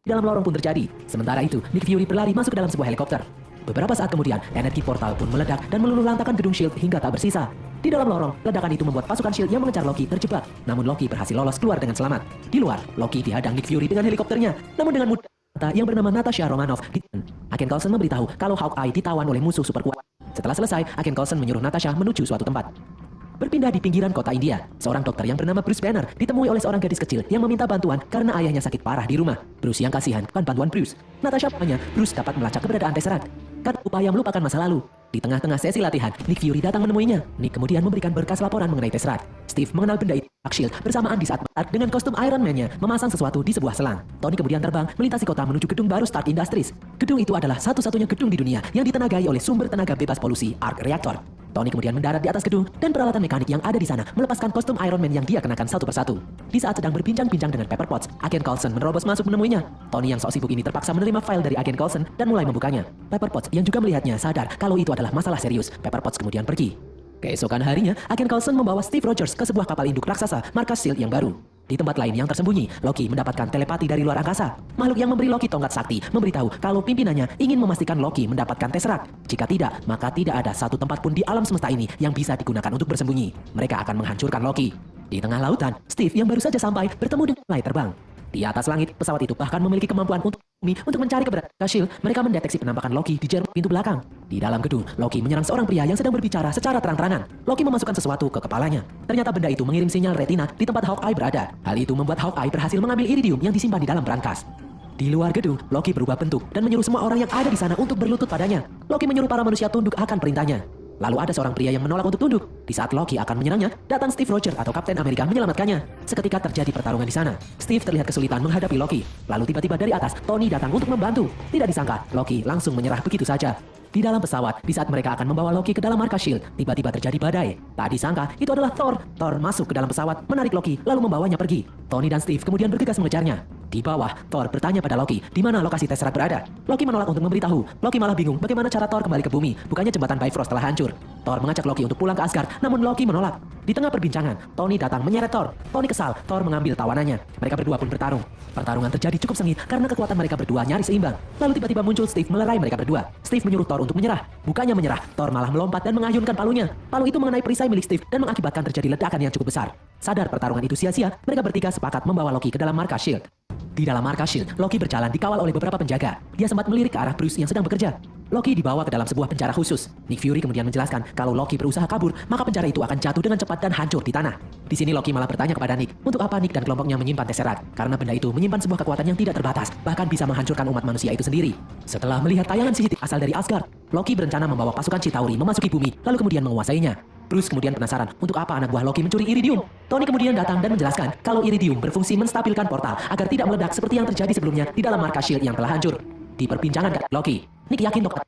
di dalam lorong pun terjadi. Sementara itu, Nick Fury berlari masuk ke dalam sebuah helikopter. Beberapa saat kemudian, energi portal pun meledak dan meluluh-lantakan gedung S.H.I.E.L.D. hingga tak bersisa. Di dalam lorong, ledakan itu membuat pasukan S.H.I.E.L.D. yang mengejar Loki terjebak. Namun Loki berhasil lolos keluar dengan selamat. Di luar, Loki dihadang Nick Fury dengan helikopternya. Namun dengan mudah, yang bernama Natasha Romanoff, Agen Coulson memberitahu kalau Hawkeye ditawan oleh musuh super kuat. Setelah selesai, Agen Coulson menyuruh Natasha menuju suatu tempat. Berpindah di pinggiran kota India, seorang dokter yang bernama Bruce Banner ditemui oleh seorang gadis kecil yang meminta bantuan karena ayahnya sakit parah di rumah. Bruce yang kasihan bukan bantuan Bruce. Natasha tanya Bruce dapat melacak keberadaan Tesseract. Karena upaya melupakan masa lalu. Di tengah-tengah sesi latihan, Nick Fury datang menemuinya. Nick kemudian memberikan berkas laporan mengenai Tesseract. Steve mengenal benda itu, S.H.I.E.L.D. bersamaan di saat dengan kostum Iron Man-nya memasang sesuatu di sebuah selang. Tony kemudian terbang melintasi kota menuju gedung baru Stark Industries. Gedung itu adalah satu-satunya gedung di dunia yang ditenagai oleh sumber tenaga bebas polusi Arc Reactor. Tony kemudian mendarat di atas gedung dan peralatan mekanik yang ada di sana melepaskan kostum Iron Man yang dia kenakan satu persatu. Di saat sedang berbincang-bincang dengan Pepper Potts, Agen Coulson menerobos masuk menemuinya. Tony yang sok sibuk ini terpaksa menerima file dari Agen Coulson dan mulai membukanya. Pepper Potts yang juga melihatnya sadar kalau itu adalah masalah serius. Pepper Potts kemudian pergi. Keesokan harinya, Agen Coulson membawa Steve Rogers ke sebuah kapal induk raksasa markas S.H.I.E.L.D. yang baru. Di tempat lain yang tersembunyi, Loki mendapatkan telepati dari luar angkasa. Makhluk yang memberi Loki tongkat sakti memberitahu kalau pimpinannya ingin memastikan Loki mendapatkan Tesseract. Jika tidak, maka tidak ada satu tempat pun di alam semesta ini yang bisa digunakan untuk bersembunyi. Mereka akan menghancurkan Loki. Di tengah lautan, Steve yang baru saja sampai bertemu dengan mulai terbang. Di atas langit, pesawat itu bahkan memiliki kemampuan untuk mencari keberadaan S.H.I.E.L.D. Mereka mendeteksi penampakan Loki di jarum pintu belakang. Di dalam gedung, Loki menyerang seorang pria yang sedang berbicara secara terang-terangan. Loki memasukkan sesuatu ke kepalanya. Ternyata benda itu mengirim sinyal retina di tempat Hawkeye berada. Hal itu membuat Hawkeye berhasil mengambil iridium yang disimpan di dalam brankas. Di luar gedung, Loki berubah bentuk dan menyuruh semua orang yang ada di sana untuk berlutut padanya. Loki menyuruh para manusia tunduk akan perintahnya. Lalu ada seorang pria yang menolak untuk tunduk. Di saat Loki akan menyerangnya, datang Steve Rogers atau Kapten Amerika menyelamatkannya. Seketika terjadi pertarungan di sana. Steve terlihat kesulitan menghadapi Loki. Lalu tiba-tiba dari atas, Tony datang untuk membantu. Tidak disangka, Loki langsung menyerah begitu saja. Di dalam pesawat, di saat mereka akan membawa Loki ke dalam markas S.H.I.E.L.D., tiba-tiba terjadi badai. Tak disangka, itu adalah Thor. Thor masuk ke dalam pesawat, menarik Loki, lalu membawanya pergi. Tony dan Steve kemudian bergegas mengejarnya. Di bawah, Thor bertanya pada Loki, di mana lokasi Tesseract berada. Loki menolak untuk memberitahu. Loki malah bingung bagaimana cara Thor kembali ke bumi, bukannya jembatan Bifrost telah hancur. Thor mengajak Loki untuk pulang ke Asgard, namun Loki menolak. Di tengah perbincangan, Tony datang menyeret Thor. Tony kesal, Thor mengambil tawanannya. Mereka berdua pun bertarung. Pertarungan terjadi cukup sengit karena kekuatan mereka berdua nyaris seimbang. Lalu tiba-tiba muncul Steve melerai mereka berdua. Steve menyuruh Thor untuk menyerah. Bukannya menyerah, Thor malah melompat dan mengayunkan palunya. Palu itu mengenai perisai milik Steve dan mengakibatkan terjadi ledakan yang cukup besar. Sadar pertarungan itu sia-sia, mereka bertiga sepakat membawa Loki ke dalam markas S.H.I.E.L.D. Di dalam markas S.H.I.E.L.D., Loki berjalan dikawal oleh beberapa penjaga. Dia sempat melirik ke arah Bruce yang sedang bekerja. Loki dibawa ke dalam sebuah penjara khusus. Nick Fury kemudian menjelaskan kalau Loki berusaha kabur, maka penjara itu akan jatuh dengan cepat dan hancur di tanah. Di sini Loki malah bertanya kepada Nick, untuk apa Nick dan kelompoknya menyimpan Tesseract? Karena benda itu menyimpan sebuah kekuatan yang tidak terbatas, bahkan bisa menghancurkan umat manusia itu sendiri. Setelah melihat tayangan CCTV asal dari Asgard, Loki berencana membawa pasukan Chitauri memasuki bumi, lalu kemudian menguasainya. Bruce kemudian penasaran untuk apa anak buah Loki mencuri iridium. Tony kemudian datang dan menjelaskan kalau iridium berfungsi menstabilkan portal agar tidak meledak seperti yang terjadi sebelumnya di dalam markas S.H.I.E.L.D. yang telah hancur. Di perbincangan Loki, Nick yakin dokter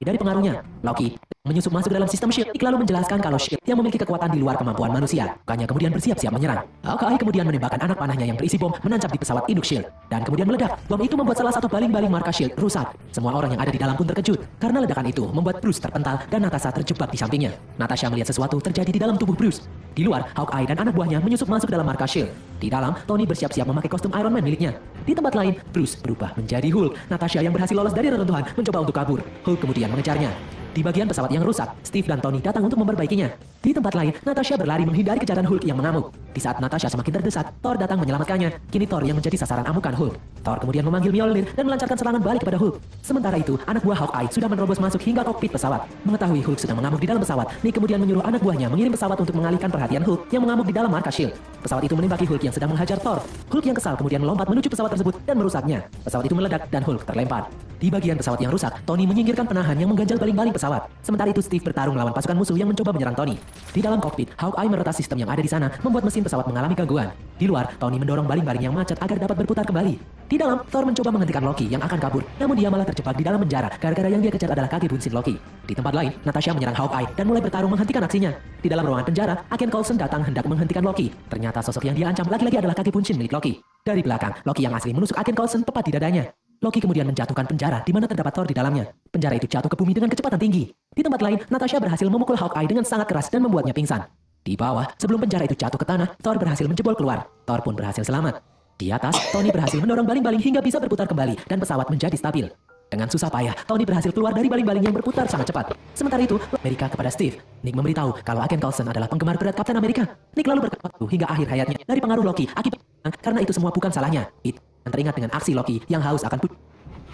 dari pengaruhnya. Loki menyusup masuk dalam sistem S.H.I.E.L.D. Nick lalu menjelaskan kalau S.H.I.E.L.D. yang memiliki kekuatan di luar kemampuan manusia. Bukannya kemudian bersiap-siap menyerang. Hawkeye kemudian menembakkan anak panahnya yang berisi bom menancap di pesawat induk S.H.I.E.L.D. dan kemudian meledak. Bom itu membuat salah satu baling-baling markas S.H.I.E.L.D. rusak. Semua orang yang ada di dalam pun terkejut karena ledakan itu membuat Bruce terpental dan Natasha terjebak di sampingnya. Natasha melihat sesuatu terjadi di dalam tubuh Bruce. Di luar, Hawkeye dan anak buahnya menyusup masuk ke dalam markas S.H.I.E.L.D. Di dalam, Tony bersiap-siap memakai kostum Iron Man miliknya. Di tempat lain, Bruce berubah menjadi Hulk. Natasha yang berhasil lolos dari reruntuhan mencoba untuk kabur. Hulk kemudian mengejarnya. Di bagian pesawat yang rusak, Steve dan Tony datang untuk memperbaikinya. Di tempat lain, Natasha berlari menghindari kejaran Hulk yang mengamuk. Di saat Natasha semakin terdesak, Thor datang menyelamatkannya. Kini Thor yang menjadi sasaran amukan Hulk. Thor kemudian memanggil Mjolnir dan melancarkan serangan balik kepada Hulk. Sementara itu, anak buah Hawkeye sudah menerobos masuk hingga kokpit pesawat. Mengetahui Hulk sedang mengamuk di dalam pesawat, Nick kemudian menyuruh anak buahnya mengirim pesawat untuk mengalihkan perhatian Hulk yang mengamuk di dalam markas S.H.I.E.L.D. Pesawat itu menembaki Hulk yang sedang menghajar Thor. Hulk yang kesal kemudian melompat menuju pesawat tersebut dan merusaknya. Pesawat itu meledak dan Hulk terlempar. Di bagian pesawat yang rusak, Tony menyingkirkan penahan yang mengganjal baling-baling pesawat. Sementara itu Steve bertarung melawan pasukan musuh yang mencoba menyerang Tony. Di dalam kokpit, Hawkeye meretas sistem yang ada di sana, membuat mesin pesawat mengalami gangguan. Di luar, Tony mendorong baling-baling yang macet agar dapat berputar kembali. Di dalam, Thor mencoba menghentikan Loki yang akan kabur, namun dia malah terjebak di dalam penjara gara-gara yang dia kejar adalah kaki bunsin Loki. Di tempat lain, Natasha menyerang Hawkeye dan mulai bertarung menghentikan aksinya. Di dalam ruangan penjara, Agen Coulson datang hendak menghentikan Loki. Ternyata sosok yang dia ancam lagi-lagi adalah kaki bunsin milik Loki. Dari belakang, Loki yang asli menusuk Agen Coulson tepat di dadanya. Loki kemudian menjatuhkan penjara di mana terdapat Thor di dalamnya. Penjara itu jatuh ke bumi dengan kecepatan tinggi. Di tempat lain, Natasha berhasil memukul Hawkeye dengan sangat keras dan membuatnya pingsan. Di bawah, sebelum penjara itu jatuh ke tanah, Thor berhasil menjebol keluar. Thor pun berhasil selamat. Di atas, Tony berhasil mendorong baling-baling hingga bisa berputar kembali dan pesawat menjadi stabil. Dengan susah payah, Tony berhasil keluar dari baling-baling yang berputar sangat cepat. Sementara itu, Amerika kepada Steve. Nick memberitahu kalau agen Coulson adalah penggemar berat Kapten Amerika. Nick lalu berkata hingga akhir hayatnya dari pengaruh Loki akibat karena itu semua bukan salahnya. Itu teringat dengan aksi Loki yang haus akan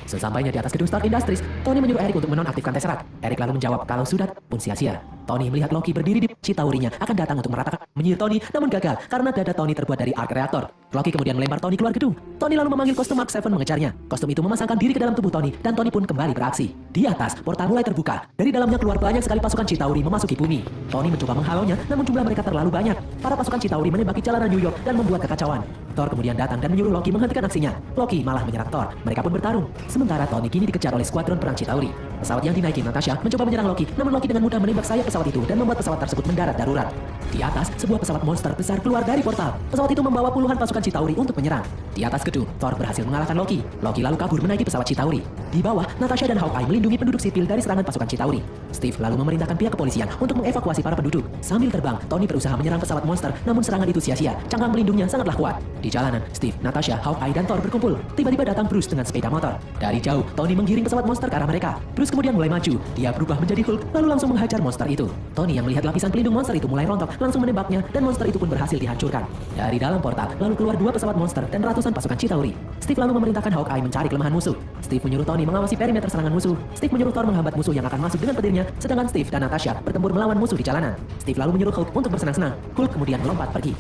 Sesampainya di atas gedung Stark Industries, Tony menyuruh Eric untuk menonaktifkan Tesseract. Eric lalu menjawab kalau sudah pun sia-sia. Tony melihat Loki berdiri di Chitaurinya akan datang untuk meratakan menyihir Tony, namun gagal karena dada Tony terbuat dari arc reaktor. Loki kemudian melempar Tony keluar gedung. Tony lalu memanggil kostum Mark 7 mengejarnya. Kostum itu memasangkan diri ke dalam tubuh Tony dan Tony pun kembali beraksi. Di atas, portal mulai terbuka. Dari dalamnya keluar banyak sekali pasukan Chitauri memasuki bumi. Tony mencoba menghalaunya, namun jumlah mereka terlalu banyak. Para pasukan Chitauri menembaki jalanan New York dan membuat kekacauan. Thor kemudian datang dan menyuruh Loki menghentikan aksinya. Loki malah menyerang Thor. Mereka pun bertarung. Sementara Tony kini dikejar oleh skuadron perang Chitauri. Pesawat yang dinaiki Natasha mencoba menyerang Loki, namun Loki dengan mudah menembak sayap pesawat itu dan membuat pesawat tersebut mendarat darurat. Di atas, sebuah pesawat monster besar keluar dari portal. Pesawat itu membawa puluhan pasukan Chitauri untuk menyerang. Di atas gedung, Thor berhasil mengalahkan Loki. Loki lalu kabur menaiki pesawat Chitauri. Di bawah, Natasha dan Hawkeye melindungi penduduk sipil dari serangan pasukan Chitauri. Steve lalu memerintahkan pihak kepolisian untuk mengevakuasi para penduduk. Sambil terbang, Tony berusaha menyerang pesawat monster, namun serangan itu sia-sia. Cangkang pelindungnya sangatlah kuat. Di jalanan, Steve, Natasha, Hawkeye, dan Thor berkumpul. Tiba-tiba datang Bruce dengan sepeda motor. Dari jauh, Tony menggiring pesawat monster ke arah mereka. Bruce kemudian mulai maju. Dia berubah menjadi Hulk, lalu langsung menghajar monster itu. Tony yang melihat lapisan pelindung monster itu mulai rontok, langsung menembaknya, dan monster itu pun berhasil dihancurkan. Dari dalam portal, lalu keluar dua pesawat monster dan ratusan pasukan Chitauri. Steve lalu memerintahkan Hawkeye mencari kelemahan musuh. Steve menyuruh Tony mengawasi perimeter serangan musuh. Steve menyuruh Thor menghambat musuh yang akan masuk dengan petirnya, sedangkan Steve dan Natasha bertempur melawan musuh di jalanan. Steve lalu menyuruh Hulk untuk bersenang-senang. Hulk kemudian melompat pergi.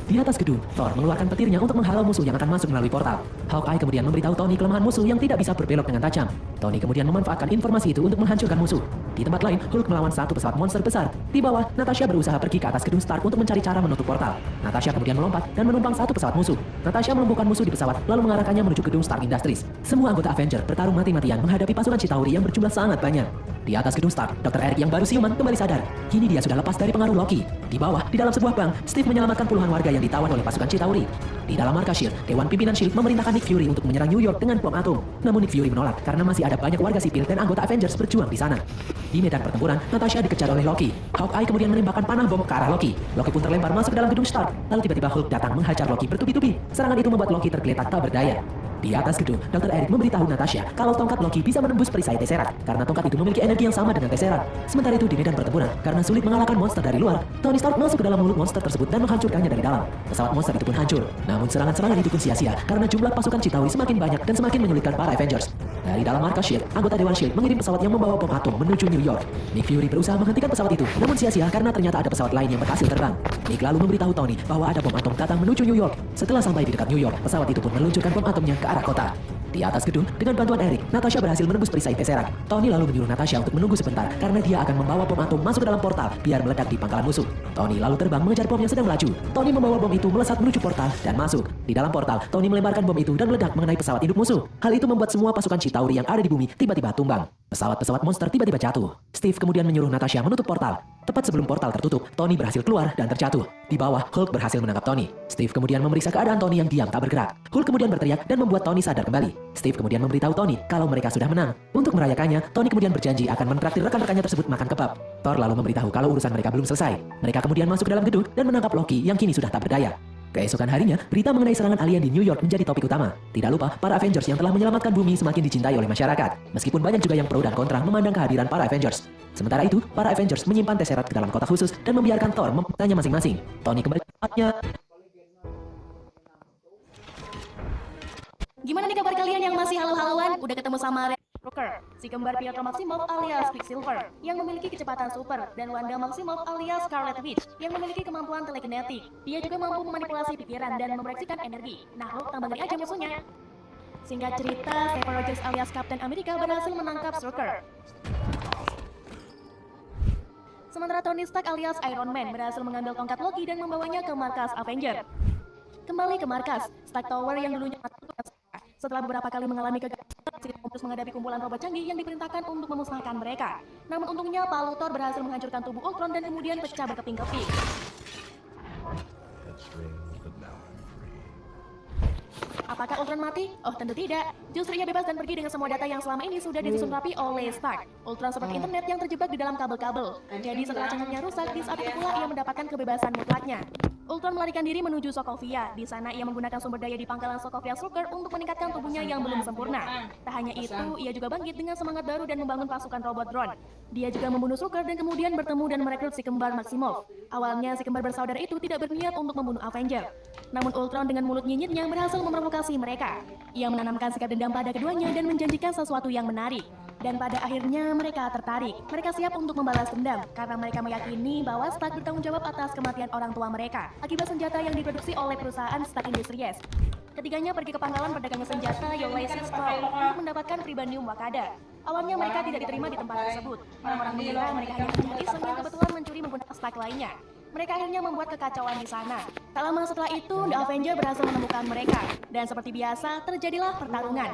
Di atas gedung, Thor mengeluarkan petirnya untuk menghalau musuh yang akan masuk melalui portal. Hawkeye kemudian memberitahu Tony kelemahan musuh yang tidak bisa berbelok dengan tajam. Tony kemudian memanfaatkan informasi itu untuk menghancurkan musuh. Di tempat lain, Hulk melawan satu pesawat monster besar. Di bawah, Natasha berusaha pergi ke atas gedung Stark untuk mencari cara menutup portal. Natasha kemudian melompat dan menumpang satu pesawat musuh. Natasha melumpuhkan musuh di pesawat, lalu mengarahkannya menuju gedung Stark Industries. Semua anggota Avenger bertarung mati-matian menghadapi pasukan Chitauri yang berjumlah sangat banyak. Di atas gedung Stark, Dr. Eric yang baru siuman kembali sadar. Kini dia sudah lepas dari pengaruh Loki. Di bawah, di dalam sebuah bank, Steve menyelamatkan puluhan warga yang ditawan oleh pasukan Chitauri. Di dalam markas S.H.I.E.L.D., Dewan Pimpinan S.H.I.E.L.D. memerintahkan Nick Fury untuk menyerang New York dengan bom atom. Namun Nick Fury menolak karena masih ada banyak warga sipil dan anggota Avengers berjuang di sana. Di medan pertempuran, Natasha dikejar oleh Loki. Hawkeye kemudian menembakkan panah bom ke arah Loki. Loki pun terlempar masuk ke dalam gedung Stark. Lalu tiba-tiba Hulk datang menghajar Loki bertubi-tubi. Serangan itu membuat Loki tergeletak tak berdaya. Di atas gedung, Dr. Eric memberitahu Natasha kalau tongkat Loki bisa menembus perisai Tesseract karena tongkat itu memiliki energi yang sama dengan Tesseract. Sementara itu di medan pertempuran, karena sulit mengalahkan monster dari luar, Tony Stark masuk ke dalam mulut monster tersebut dan menghancurkannya dari dalam. Pesawat monster itu pun hancur. Namun serangan-serangan itu pun sia-sia karena jumlah pasukan Chitauri semakin banyak dan semakin menyulitkan para Avengers. Dari dalam markas S.H.I.E.L.D., anggota Dewan S.H.I.E.L.D. mengirim pesawat yang membawa bom atom menuju New York. Nick Fury berusaha menghentikan pesawat itu, namun sia-sia karena ternyata ada pesawat lain yang berhasil terbang. Nick lalu memberitahu Tony bahwa ada bom atom datang menuju New York. Setelah sampai di dekat New York, pesawat itu pun meluncurkan bom atomnya ke arah kota. Di atas gedung, dengan bantuan Eric, Natasha berhasil menembus perisai Tesseract. Tony lalu menyuruh Natasha untuk menunggu sebentar karena dia akan membawa bom atom masuk ke dalam portal biar meledak di pangkalan musuh. Tony lalu terbang mengejar bom yang sedang melaju. Tony membawa bom itu melesat menuju portal dan masuk. Di dalam portal, Tony melemparkan bom itu dan meledak mengenai pesawat induk musuh. Hal itu membuat semua pasukan Chitauri yang ada di bumi tiba-tiba tumbang. Pesawat-pesawat monster tiba-tiba jatuh. Steve kemudian menyuruh Natasha menutup portal. Tepat sebelum portal tertutup, Tony berhasil keluar dan terjatuh. Di bawah, Hulk berhasil menangkap Tony. Steve kemudian memeriksa keadaan Tony yang diam tak bergerak. Hulk kemudian berteriak dan membuat Tony sadar kembali. Steve kemudian memberitahu Tony kalau mereka sudah menang. Untuk merayakannya, Tony kemudian berjanji akan mentraktir rekan-rekannya tersebut makan kebab. Thor lalu memberitahu kalau urusan mereka belum selesai. Mereka kemudian masuk ke dalam gedung dan menangkap Loki yang kini sudah tak berdaya. Keesokan harinya, berita mengenai serangan alien di New York menjadi topik utama. Tidak lupa, para Avengers yang telah menyelamatkan bumi semakin dicintai oleh masyarakat. Meskipun banyak juga yang pro dan kontra memandang kehadiran para Avengers. Sementara itu, para Avengers menyimpan Tesseract ke dalam kotak khusus dan membiarkan Thor mempegang masing-masing. Tony kembali ke tempatnya. Gimana nih kabar kalian yang masih halu-haluan? Udah ketemu sama Rocker, si kembar Pietro Maximoff alias Quicksilver, yang memiliki kecepatan super, dan Wanda Maximoff alias Scarlet Witch, yang memiliki kemampuan telekinetik. Dia juga mampu memanipulasi pikiran dan memproyeksikan energi. Nah, lo tambah ngeri aja musuhnya. Singkat cerita, Steve Rogers alias Kapten Amerika berhasil menangkap Rocker. Sementara Tony Stark alias Iron Man berhasil mengambil tongkat Loki dan membawanya ke markas Avenger. Kembali ke markas, Stark Tower yang dulunya setelah beberapa kali mengalami kegagalan, terus menghadapi kumpulan robot canggih yang diperintahkan untuk memusnahkan mereka. Namun untungnya palu Thor berhasil menghancurkan tubuh Ultron dan kemudian pecah berkeping-keping. Apakah Ultron mati? Oh tentu tidak. Justru ia bebas dan pergi dengan semua data yang selama ini sudah disusun rapi oleh Stark. Ultron seperti internet yang terjebak di dalam kabel-kabel. Jadi setelah cangkangnya rusak, di saat itu pula ia mendapatkan kebebasan mutlaknya. Ultron melarikan diri menuju Sokovia. Di sana ia menggunakan sumber daya di pangkalan Sokovia Shulker untuk meningkatkan tubuhnya yang belum sempurna. Tak hanya itu, ia juga bangkit dengan semangat baru dan membangun pasukan robot drone. Dia juga membunuh Shulker dan kemudian bertemu dan merekrut si kembar Maximoff. Awalnya si kembar bersaudara itu tidak berniat untuk membunuh Avenger. Namun Ultron dengan mulut nyinyitnya berhasil memprovokasi mereka. Ia menanamkan sikap dendam pada keduanya dan menjanjikan sesuatu yang menarik. Dan pada akhirnya mereka tertarik. Mereka siap untuk membalas dendam karena mereka meyakini bahwa Stark bertanggung jawab atas kematian orang tua mereka akibat senjata yang diproduksi oleh perusahaan Stark Industries. Ketiganya pergi ke pangkalan perdagangan senjata Ulysses Claw untuk mendapatkan Vibranium Wakanda. Awalnya mereka tidak diterima di tempat tersebut. Orang-orang mengira mereka hanya penjahat iseng yang kebetulan mencuri menggunakan Stark lainnya. Mereka akhirnya membuat kekacauan di sana. Tak lama setelah itu, The Avenger berhasil menemukan mereka. Dan seperti biasa, terjadilah pertarungan.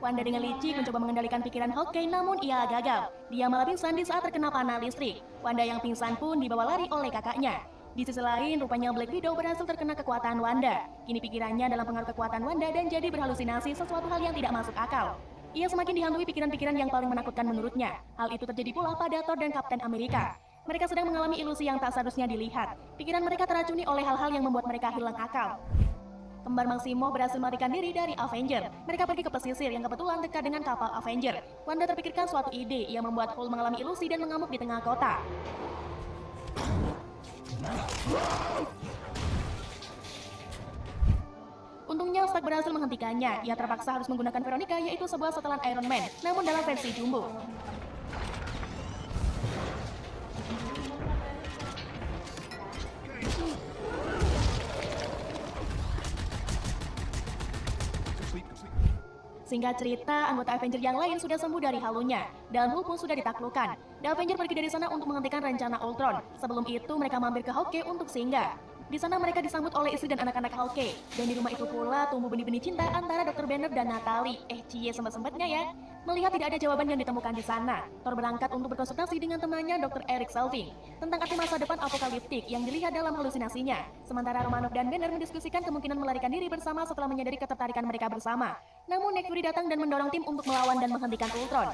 Wanda dengan licik mencoba mengendalikan pikiran Hawkeye, namun ia gagal. Dia malah pingsan di saat terkena panah listrik. Wanda yang pingsan pun dibawa lari oleh kakaknya. Di sisi lain, rupanya Black Widow berhasil terkena kekuatan Wanda. Kini pikirannya dalam pengaruh kekuatan Wanda dan jadi berhalusinasi sesuatu hal yang tidak masuk akal. Ia semakin dihantui pikiran-pikiran yang paling menakutkan menurutnya. Hal itu terjadi pula pada Thor dan Kapten Amerika. Mereka sedang mengalami ilusi yang tak seharusnya dilihat. Pikiran mereka teracuni oleh hal-hal yang membuat mereka hilang akal. Kembar Maximoff berhasil melarikan diri dari Avenger. Mereka pergi ke pesisir yang kebetulan dekat dengan kapal Avenger. Wanda terpikirkan suatu ide yang membuat Hulk mengalami ilusi dan mengamuk di tengah kota. Untungnya Stark berhasil menghentikannya. Ia terpaksa harus menggunakan Veronica, yaitu sebuah setelan Iron Man, namun dalam versi jumbo. Singkat cerita, anggota Avenger yang lain sudah sembuh dari halunya, dan Hulk pun sudah ditaklukkan. The Avenger pergi dari sana untuk menghentikan rencana Ultron. Sebelum itu, mereka mampir ke Hawkeye untuk singgah. Di sana mereka disambut oleh istri dan anak-anak Hawkeye. Dan di rumah itu pula tumbuh benih-benih cinta antara Dr. Banner dan Natalie. Cie sempat-sempatnya ya. Melihat tidak ada jawaban yang ditemukan di sana, Thor berangkat untuk berkonsultasi dengan temannya Dr. Eric Selvig tentang arti masa depan apokaliptik yang dilihat dalam halusinasinya. Sementara Romanoff dan Banner mendiskusikan kemungkinan melarikan diri bersama setelah menyadari ketertarikan mereka bersama. Namun Nick Fury datang dan mendorong tim untuk melawan dan menghentikan Ultron.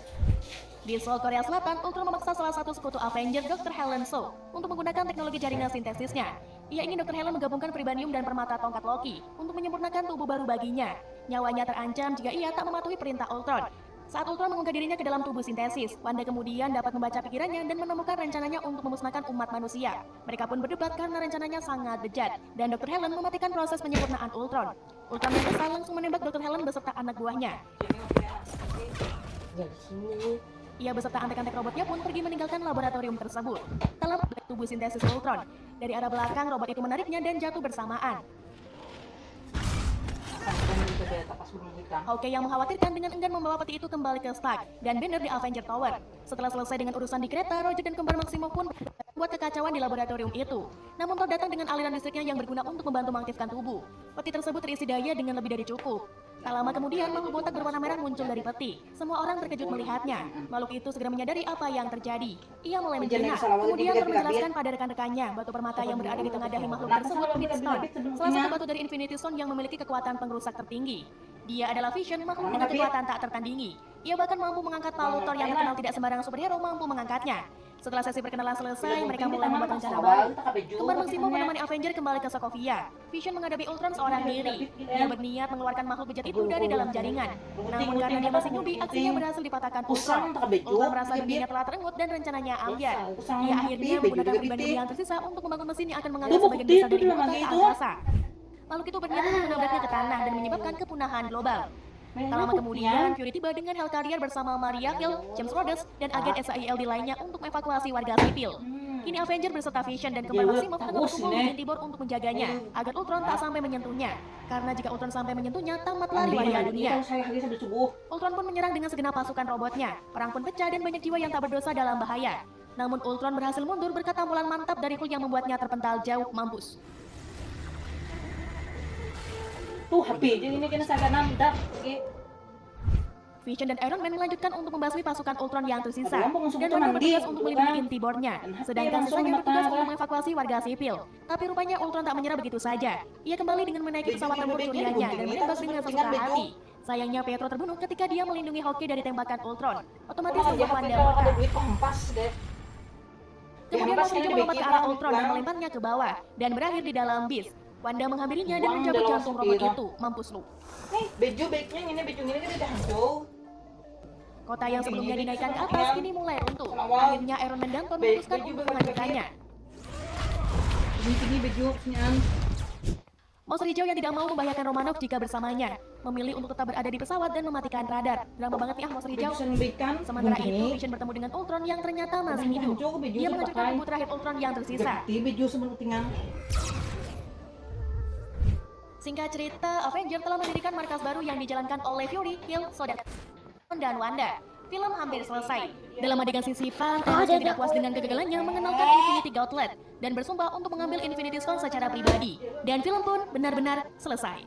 Di Seoul, Korea Selatan, Ultron memaksa salah satu sekutu Avenger, Dr. Helen So, untuk menggunakan teknologi jaringan sintesisnya. Ia ingin Dr. Helen menggabungkan Vibranium dan permata tongkat Loki untuk menyempurnakan tubuh baru baginya. Nyawanya terancam jika ia tak mematuhi perintah Ultron. Saat Ultron mengunggah dirinya ke dalam tubuh sintesis, Wanda kemudian dapat membaca pikirannya dan menemukan rencananya untuk memusnahkan umat manusia. Mereka pun berdebat karena rencananya sangat bejat, dan Dr. Helen mematikan proses penyempurnaan Ultron. Ultron yang kesal langsung menembak Dr. Helen beserta anak buahnya. Ia beserta antek-antek robotnya pun pergi meninggalkan laboratorium tersebut. Dalam tubuh sintesis Ultron, dari arah belakang robot itu menariknya dan jatuh bersamaan. Hawkeye yang mengkhawatirkan dengan enggan membawa peti itu kembali ke Stark dan Banner di Avenger Tower. Setelah selesai dengan urusan di kereta, Roger dan kembar Maximoff pun buat kekacauan di laboratorium itu. Namun Thor datang dengan aliran listriknya yang berguna untuk membantu mengaktifkan tubuh. Peti tersebut terisi daya dengan lebih dari cukup. Tak lama kemudian, makhluk botak berwarna merah muncul dari peti. Semua orang terkejut melihatnya. Makhluk itu segera menyadari apa yang terjadi. Ia mulai menjengah. Kemudian Thor menjelaskan pada rekan-rekannya, batu permata yang berada di tengah dahi makhluk tersebut Midstone, salah satu batu dari Infinity Stone yang memiliki kekuatan pengrusak tertinggi. Dia adalah Vision, makhluk dengan kekuatan tak tertandingi. Ia bahkan mampu mengangkat palu Thor yang terkenal tidak sembarang superhero mampu mengangkatnya. Setelah sesi perkenalan selesai, mereka mulai membuat rencana baru. Kembar Maximoff menemani Avenger kembali ke Sokovia. Vision menghadapi Ultron seorang diri. Dia berniat mengeluarkan makhluk bejat itu dari dalam jaringan. Namun karena dia masih newbie, aksinya berhasil dipatahkan Ultron. Ultron merasa dirinya telah terengut dan rencananya ambiar. Ia akhirnya menggunakan Vibranium yang tersisa untuk membangun mesin yang akan mengangkat sebagian besar dari ibu kota ke angkasa. Makhluk itu berniat untuk menabraknya ke tanah dan menyebabkan kepunahan global. Tak lama kemudian, Fury tiba dengan Hell Carrier bersama Maria Hill, James Rhodes, dan agen SAILD lainnya untuk mengevakuasi warga sipil. Kini Avenger beserta Vision dan kembar Maximoff tengah berkumpul di Tibor untuk menjaganya, agar Ultron tak sampai menyentuhnya. Karena jika Ultron sampai menyentuhnya, tamatlah riwayat dunia. Ultron pun menyerang dengan segenap pasukan robotnya. Perang pun pecah dan banyak jiwa yang tak berdosa dalam bahaya. Namun Ultron berhasil mundur berkat tampulan mantap dari Hulk yang membuatnya terpental jauh mampus. Tuh HP, jadi ini kena saga namdak. Vision dan Iron Man melanjutkan untuk membasmi pasukan Ultron yang tersisa, Aduh, langsung dan ke Wanda mandi, bertugas untuk gitu melindungi kan. inti boardnya, Dan hati sedangkan langsung sisanya bertugas mata. untuk mengevakuasi warga sipil. Tapi rupanya Ultron tak menyerah begitu saja. Ia kembali dengan menaiki pesawat tempur curiannya dan menembak dengan sesuka hati. Sayangnya Pietro terbunuh ketika dia melindungi Hawkeye dari tembakan Ultron. Otomatis Kalau membuat jahat Wanda kalau ada murka. duit kompas deh. Kemudian Yang Mas Rijo pasti melompat ke dibikin arah kan, Ultron dan Bang. melemparnya ke bawah dan berakhir di dalam bis. Wanda menghampirinya dan Buang mencabut dalam jantung robot sepira. itu. Mampus lu. Nih, baju baiknya ini baju ini kan udah hancur. Kota yang sebelumnya dinaikkan ke atas kini mulai runtuh. Awal. Akhirnya Iron Man dan Thor Baik, memutuskan baju untuk baik, menghancurkannya. Ini baju senyan. Mas Rijo yang tidak mau membahayakan Romanov jika bersamanya, memilih untuk tetap berada di pesawat dan mematikan radar. Drama banget nih Mas Rijo. Baju senbikan. Sementara itu, Vision bertemu dengan Ultron yang ternyata masih Udah hidup. hancur, baju Dia udah menghancurkan pakai. tubuh terakhir Ultron yang tersisa. Ganti baju semelutingan. Singkat cerita, Avenger telah mendirikan markas baru yang dijalankan oleh Fury, Hill, Soda, dan Wanda. Film hampir selesai. Dalam adegan sisipan, Thanos yang tidak puas dengan kegagalannya mengenalkan Infinity Gauntlet dan bersumpah untuk mengambil Infinity Stone secara pribadi. Dan film pun benar-benar selesai.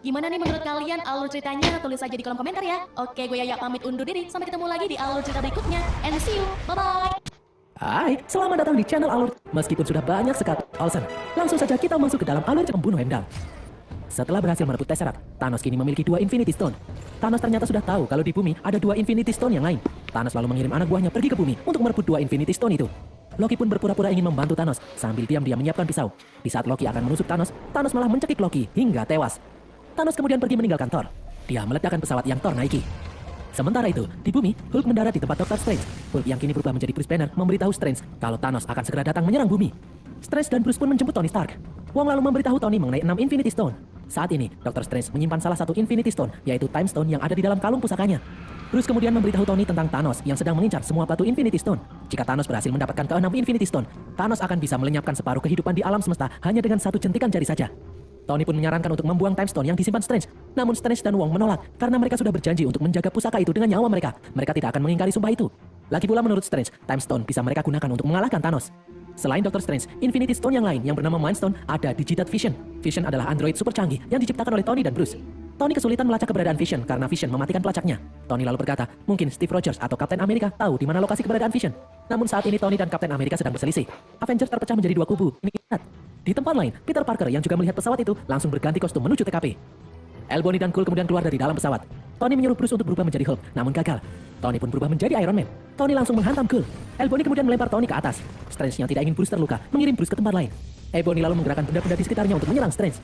Gimana nih menurut kalian alur ceritanya? Tulis aja di kolom komentar ya. Oke, gue Yaya pamit undur diri. Sampai ketemu lagi di alur cerita berikutnya. And see you. Bye-bye. Hai, selamat datang di channel Alur. Meskipun sudah banyak sekali Olsen, langsung saja kita masuk ke dalam alur pembunuh Heimdall. Setelah berhasil merebut Tesseract, Thanos kini memiliki 2 Infinity Stone. Thanos ternyata sudah tahu kalau di bumi ada 2 Infinity Stone yang lain. Thanos lalu mengirim anak buahnya pergi ke bumi untuk merebut 2 Infinity Stone itu. Loki pun berpura-pura ingin membantu Thanos sambil diam-diam menyiapkan pisau. Di saat Loki akan menusuk Thanos, Thanos malah mencekik Loki hingga tewas. Thanos kemudian pergi meninggalkan Thor. Dia meledakkan pesawat yang Thor naiki. Sementara itu, di bumi, Hulk mendarat di tempat Dr. Strange. Hulk yang kini berubah menjadi Bruce Banner memberitahu Strange kalau Thanos akan segera datang menyerang bumi. Strange dan Bruce pun menjemput Tony Stark. Wong lalu memberitahu Tony mengenai 6 Infinity Stone. Saat ini, Dr. Strange menyimpan salah satu Infinity Stone, yaitu Time Stone yang ada di dalam kalung pusakanya. Bruce kemudian memberitahu Tony tentang Thanos yang sedang mengincar semua batu Infinity Stone. Jika Thanos berhasil mendapatkan ke-6 Infinity Stone, Thanos akan bisa melenyapkan separuh kehidupan di alam semesta hanya dengan satu jentikan jari saja. Tony pun menyarankan untuk membuang Time Stone yang disimpan Strange. Namun Strange dan Wong menolak karena mereka sudah berjanji untuk menjaga pusaka itu dengan nyawa mereka. Mereka tidak akan mengingkari sumpah itu. Lagi pula menurut Strange, Time Stone bisa mereka gunakan untuk mengalahkan Thanos. Selain Dr. Strange, Infinity Stone yang lain yang bernama Mind Stone ada di jidat Vision. Vision adalah android super canggih yang diciptakan oleh Tony dan Bruce. Tony kesulitan melacak keberadaan Vision karena Vision mematikan pelacaknya. Tony lalu berkata, mungkin Steve Rogers atau Captain America tahu di mana lokasi keberadaan Vision. Namun saat ini Tony dan Captain America sedang berselisih. Avengers terpecah menjadi 2 kubu. Ini ingat. Di tempat lain, Peter Parker yang juga melihat pesawat itu langsung berganti kostum menuju TKP. Elbony dan Cool kemudian keluar dari dalam pesawat. Tony menyuruh Bruce untuk berubah menjadi Hulk, namun gagal. Tony pun berubah menjadi Iron Man. Tony langsung menghantam Cool. Elbony kemudian melempar Tony ke atas. Strange yang tidak ingin Bruce terluka, mengirim Bruce ke tempat lain. Ebony lalu menggerakkan benda-benda di sekitarnya untuk menyerang Strange.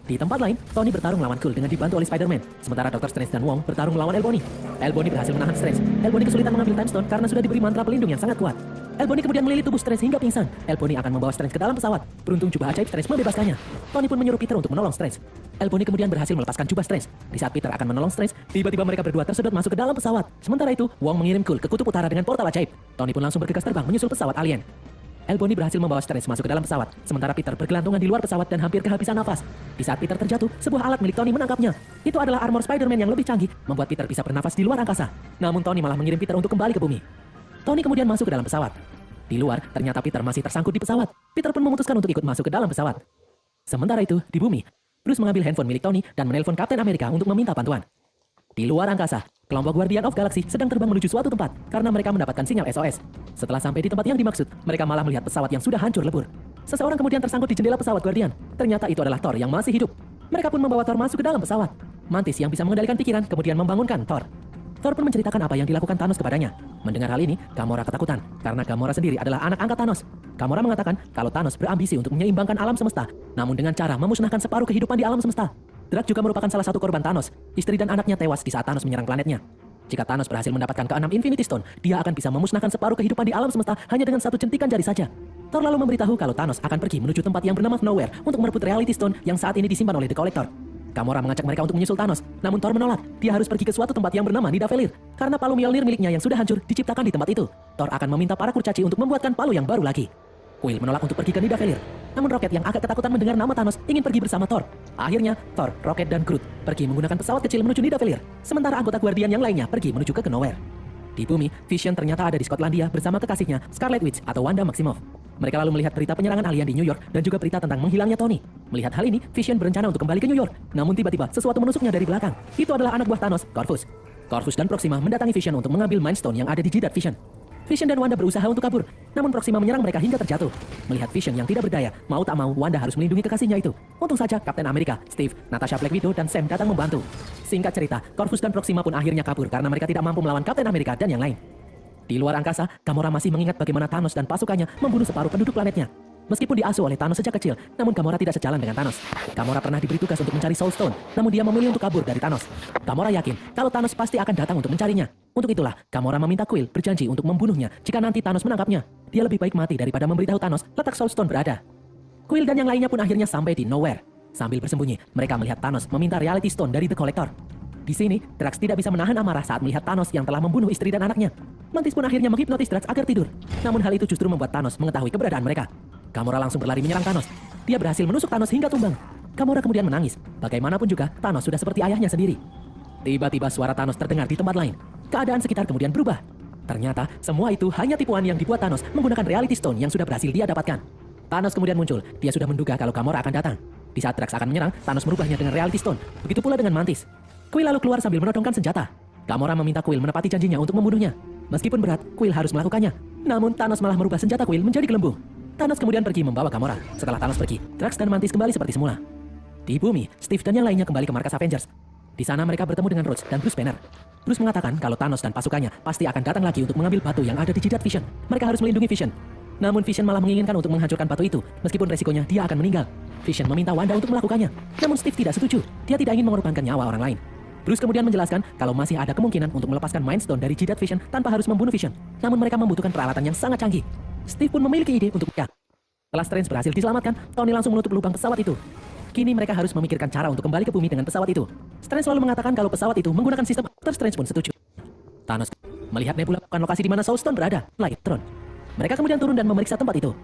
Di tempat lain, Tony bertarung melawan Cool dengan dibantu oleh Spider-Man. Sementara Dr. Strange dan Wong bertarung melawan Elbony. Elbony berhasil menahan Strange. Elbony kesulitan mengambil Time Stone karena sudah diberi mantra pelindung yang sangat kuat. Elbony kemudian melilit tubuh Strange hingga pingsan. Elbony akan membawa Strange ke dalam pesawat. Beruntung jubah ajaib Strange membebaskannya. Tony pun menyuruh Peter untuk menolong Strange. Elbony kemudian berhasil melepaskan jubah Strange. Di saat Peter akan menolong Strange, tiba-tiba mereka berdua tersedot masuk ke dalam pesawat. Sementara itu, Wong mengirim Cool ke kutub utara dengan portal ajaib. Tony pun langsung bergegas terbang menyusul pesawat alien. Elbony berhasil membawa Strange masuk ke dalam pesawat, sementara Peter bergelantungan di luar pesawat dan hampir kehabisan nafas. Di saat Peter terjatuh, sebuah alat milik Tony menangkapnya. Itu adalah armor Spider-Man yang lebih canggih, membuat Peter bisa bernafas di luar angkasa. Namun Tony malah mengirim Peter untuk kembali ke bumi. Tony kemudian masuk ke dalam pesawat. Di luar, ternyata Peter masih tersangkut di pesawat. Peter pun memutuskan untuk ikut masuk ke dalam pesawat. Sementara itu, di bumi, Bruce mengambil handphone milik Tony dan menelpon Captain America untuk meminta bantuan. Di luar angkasa, kelompok Guardian of Galaxy sedang terbang menuju suatu tempat karena mereka mendapatkan sinyal SOS. Setelah sampai di tempat yang dimaksud, mereka malah melihat pesawat yang sudah hancur lebur. Seseorang kemudian tersangkut di jendela pesawat Guardian. Ternyata itu adalah Thor yang masih hidup. Mereka pun membawa Thor masuk ke dalam pesawat. Mantis yang bisa mengendalikan pikiran kemudian membangunkan Thor. Thor pun menceritakan apa yang dilakukan Thanos kepadanya. Mendengar hal ini, Gamora ketakutan karena Gamora sendiri adalah anak angkat Thanos. Gamora mengatakan kalau Thanos berambisi untuk menyeimbangkan alam semesta, namun dengan cara memusnahkan separuh kehidupan di alam semesta. Drax juga merupakan salah satu korban Thanos. Istri dan anaknya tewas di saat Thanos menyerang planetnya. Jika Thanos berhasil mendapatkan ke-6 Infinity Stone, dia akan bisa memusnahkan separuh kehidupan di alam semesta hanya dengan satu jentikan jari saja. Thor lalu memberitahu kalau Thanos akan pergi menuju tempat yang bernama Nowhere untuk merebut Reality Stone yang saat ini disimpan oleh The Collector. Gamora mengajak mereka untuk menyusul Thanos, namun Thor menolak. Dia harus pergi ke suatu tempat yang bernama Nidavellir, karena palu Mjolnir miliknya yang sudah hancur diciptakan di tempat itu. Thor akan meminta para kurcaci untuk membuatkan palu yang baru lagi. Quill menolak untuk pergi ke Nidavellir. Namun Rocket yang agak ketakutan mendengar nama Thanos ingin pergi bersama Thor. Akhirnya, Thor, Rocket, dan Groot pergi menggunakan pesawat kecil menuju Nidavellir, sementara anggota Guardian yang lainnya pergi menuju ke Nowhere. Di bumi, Vision ternyata ada di Skotlandia bersama kekasihnya, Scarlet Witch atau Wanda Maximoff. Mereka lalu melihat berita penyerangan alien di New York dan juga berita tentang menghilangnya Tony. Melihat hal ini, Vision berencana untuk kembali ke New York. Namun tiba-tiba sesuatu menusuknya dari belakang. Itu adalah anak buah Thanos, Corvus. Corvus dan Proxima mendatangi Vision untuk mengambil Mind Stone yang ada di jidat Vision. Vision dan Wanda berusaha untuk kabur, namun Proxima menyerang mereka hingga terjatuh. Melihat Vision yang tidak berdaya, mau tak mau Wanda harus melindungi kekasihnya itu. Untung saja Kapten Amerika, Steve, Natasha Black Widow, dan Sam datang membantu. Singkat cerita, Corvus dan Proxima pun akhirnya kabur karena mereka tidak mampu melawan Kapten Amerika dan yang lain. Di luar angkasa, Gamora masih mengingat bagaimana Thanos dan pasukannya membunuh separuh penduduk planetnya. Meskipun diasuh oleh Thanos sejak kecil, namun Gamora tidak sejalan dengan Thanos. Gamora pernah diberi tugas untuk mencari Soul Stone, namun dia memilih untuk kabur dari Thanos. Gamora yakin kalau Thanos pasti akan datang untuk mencarinya. Untuk itulah, Gamora meminta Quill berjanji untuk membunuhnya jika nanti Thanos menangkapnya. Dia lebih baik mati daripada memberitahu Thanos letak Soul Stone berada. Quill dan yang lainnya pun akhirnya sampai di Nowhere. Sambil bersembunyi, mereka melihat Thanos meminta Reality Stone dari The Collector. Di sini, Drax tidak bisa menahan amarah saat melihat Thanos yang telah membunuh istri dan anaknya. Mantis pun akhirnya menghipnotis Drax agar tidur. Namun hal itu justru membuat Thanos mengetahui keberadaan mereka. Gamora langsung berlari menyerang Thanos. Dia berhasil menusuk Thanos hingga tumbang. Gamora kemudian menangis. Bagaimanapun juga, Thanos sudah seperti ayahnya sendiri. Tiba-tiba suara Thanos terdengar di tempat lain. Keadaan sekitar kemudian berubah. Ternyata, semua itu hanya tipuan yang dibuat Thanos menggunakan Reality Stone yang sudah berhasil dia dapatkan. Thanos kemudian muncul. Dia sudah menduga kalau Gamora akan datang. Di saat Drax akan menyerang, Thanos merubahnya dengan Reality Stone. Begitu pula dengan Mantis. Quill lalu keluar sambil menodongkan senjata. Gamora meminta Quill menepati janjinya untuk membunuhnya. Meskipun berat, Quill harus melakukannya. Namun Thanos malah merubah senjata Quill menjadi gelembung. Thanos kemudian pergi membawa Gamora. Setelah Thanos pergi, Drax dan Mantis kembali seperti semula. Di bumi, Steve dan yang lainnya kembali ke markas Avengers. Di sana mereka bertemu dengan Rhodes dan Bruce Banner. Bruce mengatakan kalau Thanos dan pasukannya pasti akan datang lagi untuk mengambil batu yang ada di jidat Vision. Mereka harus melindungi Vision. Namun Vision malah menginginkan untuk menghancurkan batu itu, meskipun resikonya dia akan meninggal. Vision meminta Wanda untuk melakukannya. Namun Steve tidak setuju. Dia tidak ingin mengorbankan nyawa orang lain. Bruce kemudian menjelaskan kalau masih ada kemungkinan untuk melepaskan Mind Stone dari jidat Vision tanpa harus membunuh Vision. Namun mereka membutuhkan peralatan yang sangat canggih. Steve pun memiliki ide untuk Setelah Strange berhasil diselamatkan, Tony langsung menutup lubang pesawat itu. Kini mereka harus memikirkan cara untuk kembali ke bumi dengan pesawat itu. Strange selalu mengatakan kalau pesawat itu menggunakan sistem Dr. Strange pun setuju. Thanos melihat Nebula bukan lokasi di mana Soul Stone berada, Lightron. Mereka kemudian turun dan memeriksa tempat itu.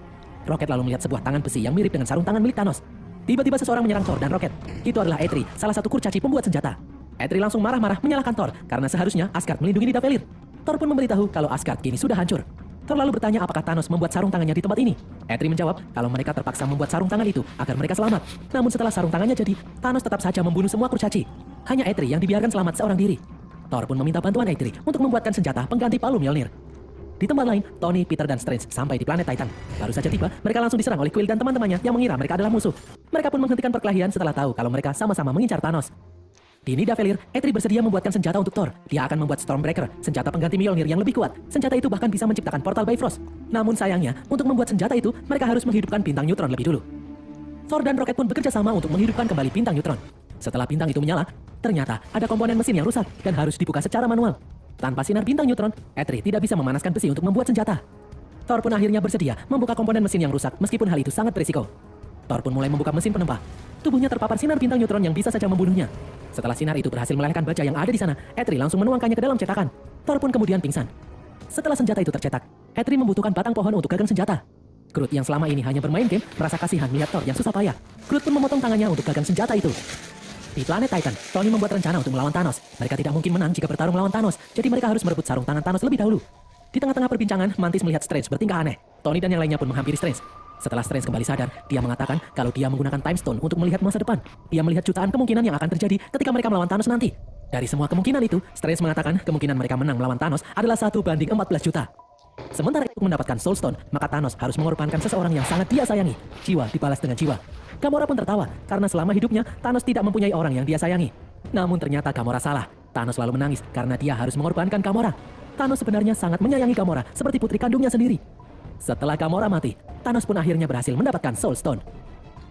Rocket lalu melihat sebuah tangan besi yang mirip dengan sarung tangan milik Thanos. Tiba-tiba seseorang menyerang Thor dan Rocket. Itu adalah Eitri, salah satu kurcaci pembuat senjata. Eitri langsung marah-marah menyalahkan Thor karena seharusnya Asgard melindungi Nidavellir. Thor pun memberitahu kalau Asgard kini sudah hancur. Thor lalu bertanya apakah Thanos membuat sarung tangannya di tempat ini. Eitri menjawab kalau mereka terpaksa membuat sarung tangan itu agar mereka selamat. Namun setelah sarung tangannya jadi, Thanos tetap saja membunuh semua kurcaci. Hanya Eitri yang dibiarkan selamat seorang diri. Thor pun meminta bantuan Eitri untuk membuatkan senjata pengganti palu Mjolnir. Di tempat lain, Tony, Peter, dan Strange sampai di planet Titan. Baru saja tiba, mereka langsung diserang oleh Quill dan teman-temannya yang mengira mereka adalah musuh. Mereka pun menghentikan perkelahian setelah tahu kalau mereka sama-sama mengincar Thanos. Di Nidavellir, Eitri bersedia membuatkan senjata untuk Thor. Dia akan membuat Stormbreaker, senjata pengganti Mjolnir yang lebih kuat. Senjata itu bahkan bisa menciptakan portal Bifrost. Namun sayangnya, untuk membuat senjata itu, mereka harus menghidupkan bintang neutron lebih dulu. Thor dan Rocket pun bekerja sama untuk menghidupkan kembali bintang neutron. Setelah bintang itu menyala, ternyata ada komponen mesin yang rusak dan harus dibuka secara manual. Tanpa sinar bintang neutron, Eitri tidak bisa memanaskan besi untuk membuat senjata. Thor pun akhirnya bersedia membuka komponen mesin yang rusak meskipun hal itu sangat berisiko. Thor pun mulai membuka mesin penempah. Tubuhnya terpapar sinar bintang neutron yang bisa saja membunuhnya. Setelah sinar itu berhasil melelehkan baja yang ada di sana, Eitri langsung menuangkannya ke dalam cetakan. Thor pun kemudian pingsan. Setelah senjata itu tercetak, Eitri membutuhkan batang pohon untuk gagang senjata. Groot yang selama ini hanya bermain game merasa kasihan melihat Thor yang susah payah. Groot pun memotong tangannya untuk gagang senjata itu. Di planet Titan, Tony membuat rencana untuk melawan Thanos. Mereka tidak mungkin menang jika bertarung melawan Thanos, jadi mereka harus merebut sarung tangan Thanos lebih dahulu. Di tengah-tengah perbincangan, Mantis melihat Strange bertingkah aneh. Tony dan yang lainnya pun menghampiri Strange. Setelah Strange kembali sadar, dia mengatakan kalau dia menggunakan Time Stone untuk melihat masa depan. Dia melihat jutaan kemungkinan yang akan terjadi ketika mereka melawan Thanos nanti. Dari semua kemungkinan itu, Strange mengatakan kemungkinan mereka menang melawan Thanos adalah 1:14 juta. Sementara untuk mendapatkan Soul Stone, maka Thanos harus mengorbankan seseorang yang sangat dia sayangi. Jiwa dibalas dengan jiwa. Gamora pun tertawa, karena selama hidupnya, Thanos tidak mempunyai orang yang dia sayangi. Namun ternyata Gamora salah. Thanos lalu menangis karena dia harus mengorbankan Gamora. Thanos sebenarnya sangat menyayangi Gamora, seperti putri kandungnya sendiri. Setelah Gamora mati, Thanos pun akhirnya berhasil mendapatkan Soul Stone.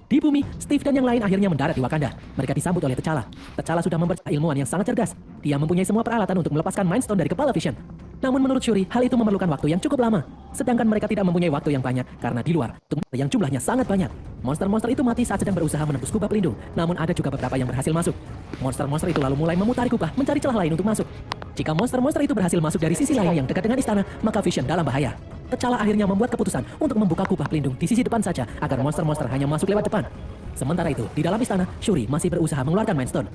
Di bumi, Steve dan yang lain akhirnya mendarat di Wakanda. Mereka disambut oleh T'Challa. T'Challa sudah mempercayai ilmuwan yang sangat cerdas. Dia mempunyai semua peralatan untuk melepaskan Mind Stone dari kepala Vision. Namun menurut Shuri, hal itu memerlukan waktu yang cukup lama. Sedangkan mereka tidak mempunyai waktu yang banyak karena di luar, yang jumlahnya sangat banyak. Monster-monster itu mati saat sedang berusaha menembus kubah pelindung. Namun ada juga beberapa yang berhasil masuk. Monster-monster itu lalu mulai memutari kubah mencari celah lain untuk masuk. Jika monster-monster itu berhasil masuk dari sisi lain yang dekat dengan istana, maka Vision dalam bahaya. T'Challa akhirnya membuat keputusan untuk membuka kubah pelindung di sisi depan saja agar monster-monster hanya masuk lewat depan. Sementara itu, di dalam istana, Shuri masih berusaha mengeluarkan Mind Stone.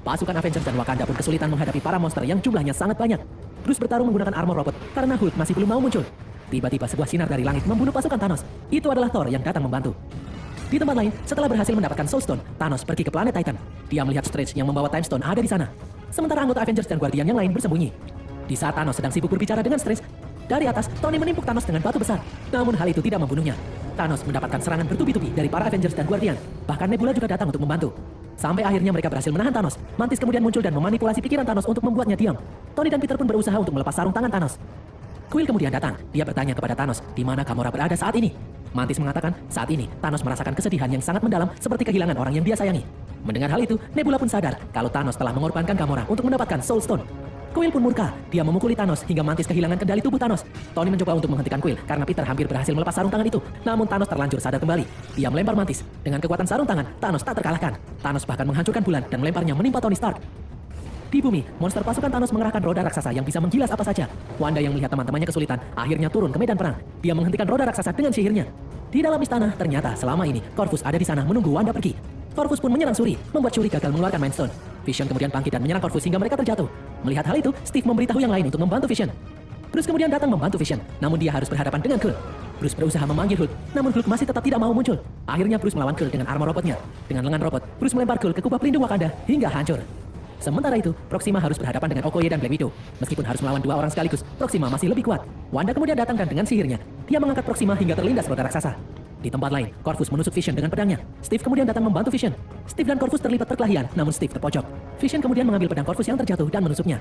Pasukan Avengers dan Wakanda pun kesulitan menghadapi para monster yang jumlahnya sangat banyak. Bruce bertarung menggunakan armor robot karena Hulk masih belum mau muncul. Tiba-tiba sebuah sinar dari langit membunuh pasukan Thanos. Itu adalah Thor yang datang membantu. Di tempat lain, setelah berhasil mendapatkan Soul Stone, Thanos pergi ke planet Titan. Dia melihat Strange yang membawa Time Stone ada di sana. Sementara anggota Avengers dan Guardian yang lain bersembunyi. Di saat Thanos sedang sibuk berbicara dengan Strange, dari atas, Tony menimpuk Thanos dengan batu besar. Namun hal itu tidak membunuhnya. Thanos mendapatkan serangan bertubi-tubi dari para Avengers dan Guardian. Bahkan Nebula juga datang untuk membantu. Sampai akhirnya mereka berhasil menahan Thanos. Mantis kemudian muncul dan memanipulasi pikiran Thanos untuk membuatnya diam. Tony dan Peter pun berusaha untuk melepas sarung tangan Thanos. Quill kemudian datang. Dia bertanya kepada Thanos, di mana Gamora berada saat ini. Mantis mengatakan, saat ini Thanos merasakan kesedihan yang sangat mendalam seperti kehilangan orang yang dia sayangi. Mendengar hal itu, Nebula pun sadar kalau Thanos telah mengorbankan Gamora untuk mendapatkan Soul Stone. Quill pun murka. Dia memukuli Thanos hingga Mantis kehilangan kendali tubuh Thanos. Tony mencoba untuk menghentikan Quill karena Peter hampir berhasil melepas sarung tangan itu. Namun Thanos terlanjur sadar kembali. Dia melempar Mantis. Dengan kekuatan sarung tangan, Thanos tak terkalahkan. Thanos bahkan menghancurkan bulan dan melemparnya menimpa Tony Stark. Di bumi, monster pasukan Thanos mengerahkan roda raksasa yang bisa menggilas apa saja. Wanda yang melihat teman-temannya kesulitan, akhirnya turun ke medan perang. Dia menghentikan roda raksasa dengan sihirnya. Di dalam istana, ternyata selama ini Corvus ada di sana menunggu Wanda pergi. Corvus pun menyerang Shuri, membuat Shuri gagal mengeluarkan Mind Stone. Vision kemudian bangkit dan menyerang Corvus hingga mereka terjatuh. Melihat hal itu, Steve memberitahu yang lain untuk membantu Vision. Bruce kemudian datang membantu Vision, namun dia harus berhadapan dengan Hulk. Bruce berusaha memanggil Hulk, namun Hulk masih tetap tidak mau muncul. Akhirnya Bruce melawan Hulk dengan armor robotnya. Dengan lengan robot, Bruce melempar Hulk ke kubah pelindung Wakanda hingga hancur. Sementara itu, Proxima harus berhadapan dengan Okoye dan Black Widow. Meskipun harus melawan dua orang sekaligus, Proxima masih lebih kuat. Wanda kemudian datang dan dengan sihirnya, dia mengangkat Proxima hingga terlindas roda raksasa. Di tempat lain, Corvus menusuk Vision dengan pedangnya. Steve kemudian datang membantu Vision. Steve dan Corvus terlibat perkelahian, namun Steve terpojok. Vision kemudian mengambil pedang Corvus yang terjatuh dan menusuknya.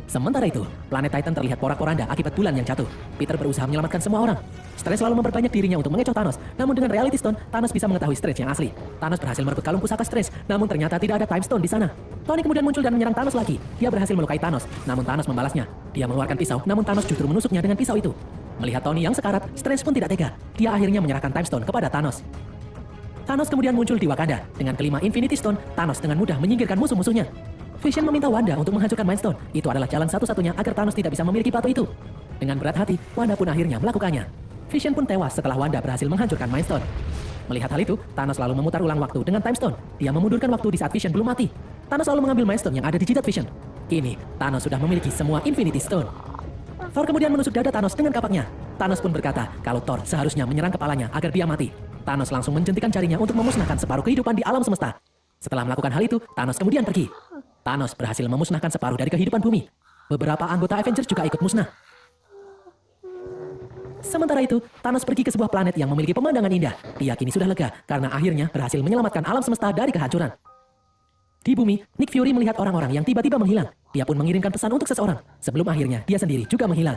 Sementara itu, planet Titan terlihat porak-poranda akibat bulan yang jatuh. Peter berusaha menyelamatkan semua orang. Strange selalu memperbanyak dirinya untuk mengecoh Thanos, namun dengan Reality Stone, Thanos bisa mengetahui Strange yang asli. Thanos berhasil merebut kalung pusaka Strange, namun ternyata tidak ada Time Stone di sana. Tony kemudian muncul dan menyerang Thanos lagi. Dia berhasil melukai Thanos, namun Thanos membalasnya. Dia mengeluarkan pisau, namun Thanos justru menusuknya dengan pisau itu. Melihat Tony yang sekarat, Strange pun tidak tega. Dia akhirnya menyerahkan Time Stone kepada Thanos. Thanos kemudian muncul di Wakanda. Dengan kelima Infinity Stone, Thanos dengan mudah menyingkirkan musuh-musuhnya. Vision meminta Wanda untuk menghancurkan Mind Stone. Itu adalah jalan satu-satunya agar Thanos tidak bisa memiliki batu itu. Dengan berat hati, Wanda pun akhirnya melakukannya. Vision pun tewas setelah Wanda berhasil menghancurkan Mind Stone. Melihat hal itu, Thanos lalu memutar ulang waktu dengan Time Stone. Dia memundurkan waktu di saat Vision belum mati. Thanos lalu mengambil Mind Stone yang ada di jidat Vision. Kini, Thanos sudah memiliki semua Infinity Stone. Thor kemudian menusuk dada Thanos dengan kapaknya. Thanos pun berkata kalau Thor seharusnya menyerang kepalanya agar dia mati. Thanos langsung menjentikan jarinya untuk memusnahkan separuh kehidupan di alam semesta. Setelah melakukan hal itu, Thanos kemudian pergi. Thanos berhasil memusnahkan separuh dari kehidupan bumi. Beberapa anggota Avengers juga ikut musnah. Sementara itu, Thanos pergi ke sebuah planet yang memiliki pemandangan indah. Dia kini sudah lega karena akhirnya berhasil menyelamatkan alam semesta dari kehancuran. Di bumi, Nick Fury melihat orang-orang yang tiba-tiba menghilang. Dia pun mengirimkan pesan untuk seseorang. Sebelum akhirnya, dia sendiri juga menghilang.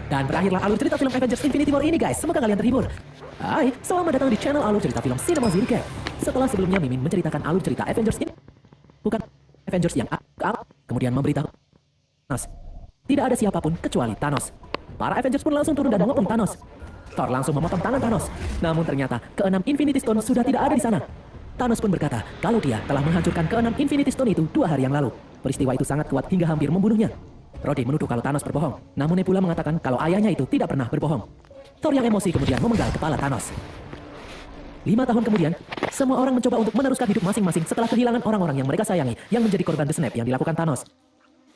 Dan berakhirlah alur cerita film Avengers Infinity War ini guys. Semoga kalian terhibur. Hai, selamat datang di channel alur cerita film Cinema Zirke. Setelah sebelumnya Mimin menceritakan alur cerita Avengers ini, bukan Avengers yang kemudian memberitahu Thanos. Tidak ada siapapun kecuali Thanos. Para Avengers pun langsung turun dan mengepung Thanos. Thor langsung memotong tangan Thanos. Namun ternyata keenam Infinity Stone sudah tidak ada di sana. Thanos pun berkata kalau dia telah menghancurkan keenam Infinity Stone itu 2 hari yang lalu. Peristiwa itu sangat kuat hingga hampir membunuhnya. Rhodey menuduh kalau Thanos berbohong. Namun Nebula mengatakan kalau ayahnya itu tidak pernah berbohong. Thor yang emosi kemudian memenggal kepala Thanos. 5 tahun kemudian, semua orang mencoba untuk meneruskan hidup masing-masing setelah kehilangan orang-orang yang mereka sayangi yang menjadi korban The Snap yang dilakukan Thanos.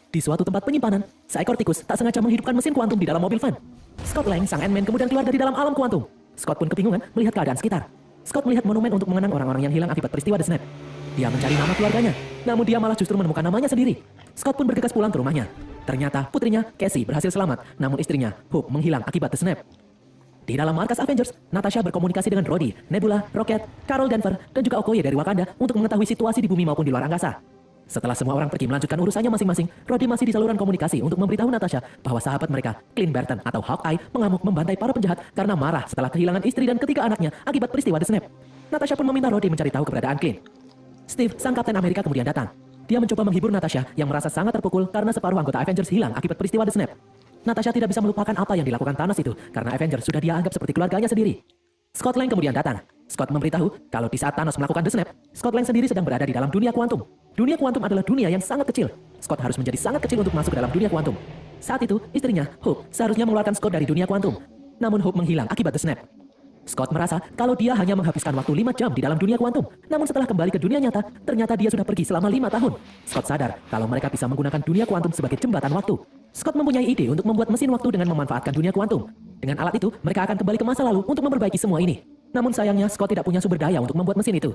Di suatu tempat penyimpanan, seekor tikus tak sengaja menghidupkan mesin kuantum di dalam mobil van. Scott Lang, sang Ant-Man kemudian keluar dari dalam alam kuantum. Scott pun kebingungan melihat keadaan sekitar. Scott melihat monumen untuk mengenang orang-orang yang hilang akibat peristiwa The Snap. Dia mencari nama keluarganya, namun dia malah justru menemukan namanya sendiri. Scott pun bergegas pulang ke rumahnya. Ternyata putrinya, Cassie, berhasil selamat, namun istrinya, Hope, menghilang akibat The Snap. Di dalam markas Avengers, Natasha berkomunikasi dengan Rhodey, Nebula, Rocket, Carol Danvers, dan juga Okoye dari Wakanda untuk mengetahui situasi di bumi maupun di luar angkasa. Setelah semua orang pergi melanjutkan urusannya masing-masing, Rhodey masih di saluran komunikasi untuk memberitahu Natasha bahwa sahabat mereka, Clint Barton atau Hawkeye, mengamuk membantai para penjahat karena marah setelah kehilangan istri dan ketiga anaknya akibat peristiwa The Snap. Natasha pun meminta Rhodey mencari tahu keberadaan Clint. Steve, sang Kapten Amerika kemudian datang. Dia mencoba menghibur Natasha yang merasa sangat terpukul karena separuh anggota Avengers hilang akibat peristiwa The Snap. Natasha tidak bisa melupakan apa yang dilakukan Thanos itu karena Avengers sudah dia anggap seperti keluarganya sendiri. Scott Lang kemudian datang. Scott memberitahu kalau di saat Thanos melakukan The Snap, Scott Lang sendiri sedang berada di dalam dunia kuantum. Dunia kuantum adalah dunia yang sangat kecil. Scott harus menjadi sangat kecil untuk masuk ke dalam dunia kuantum. Saat itu, istrinya, Hope, seharusnya mengeluarkan Scott dari dunia kuantum. Namun Hope menghilang akibat The Snap. Scott merasa kalau dia hanya menghabiskan waktu 5 jam di dalam dunia kuantum. Namun setelah kembali ke dunia nyata, ternyata dia sudah pergi selama 5 tahun. Scott sadar kalau mereka bisa menggunakan dunia kuantum sebagai jembatan waktu. Scott mempunyai ide untuk membuat mesin waktu dengan memanfaatkan dunia kuantum. Dengan alat itu, mereka akan kembali ke masa lalu untuk memperbaiki semua ini. Namun sayangnya, Scott tidak punya sumber daya untuk membuat mesin itu.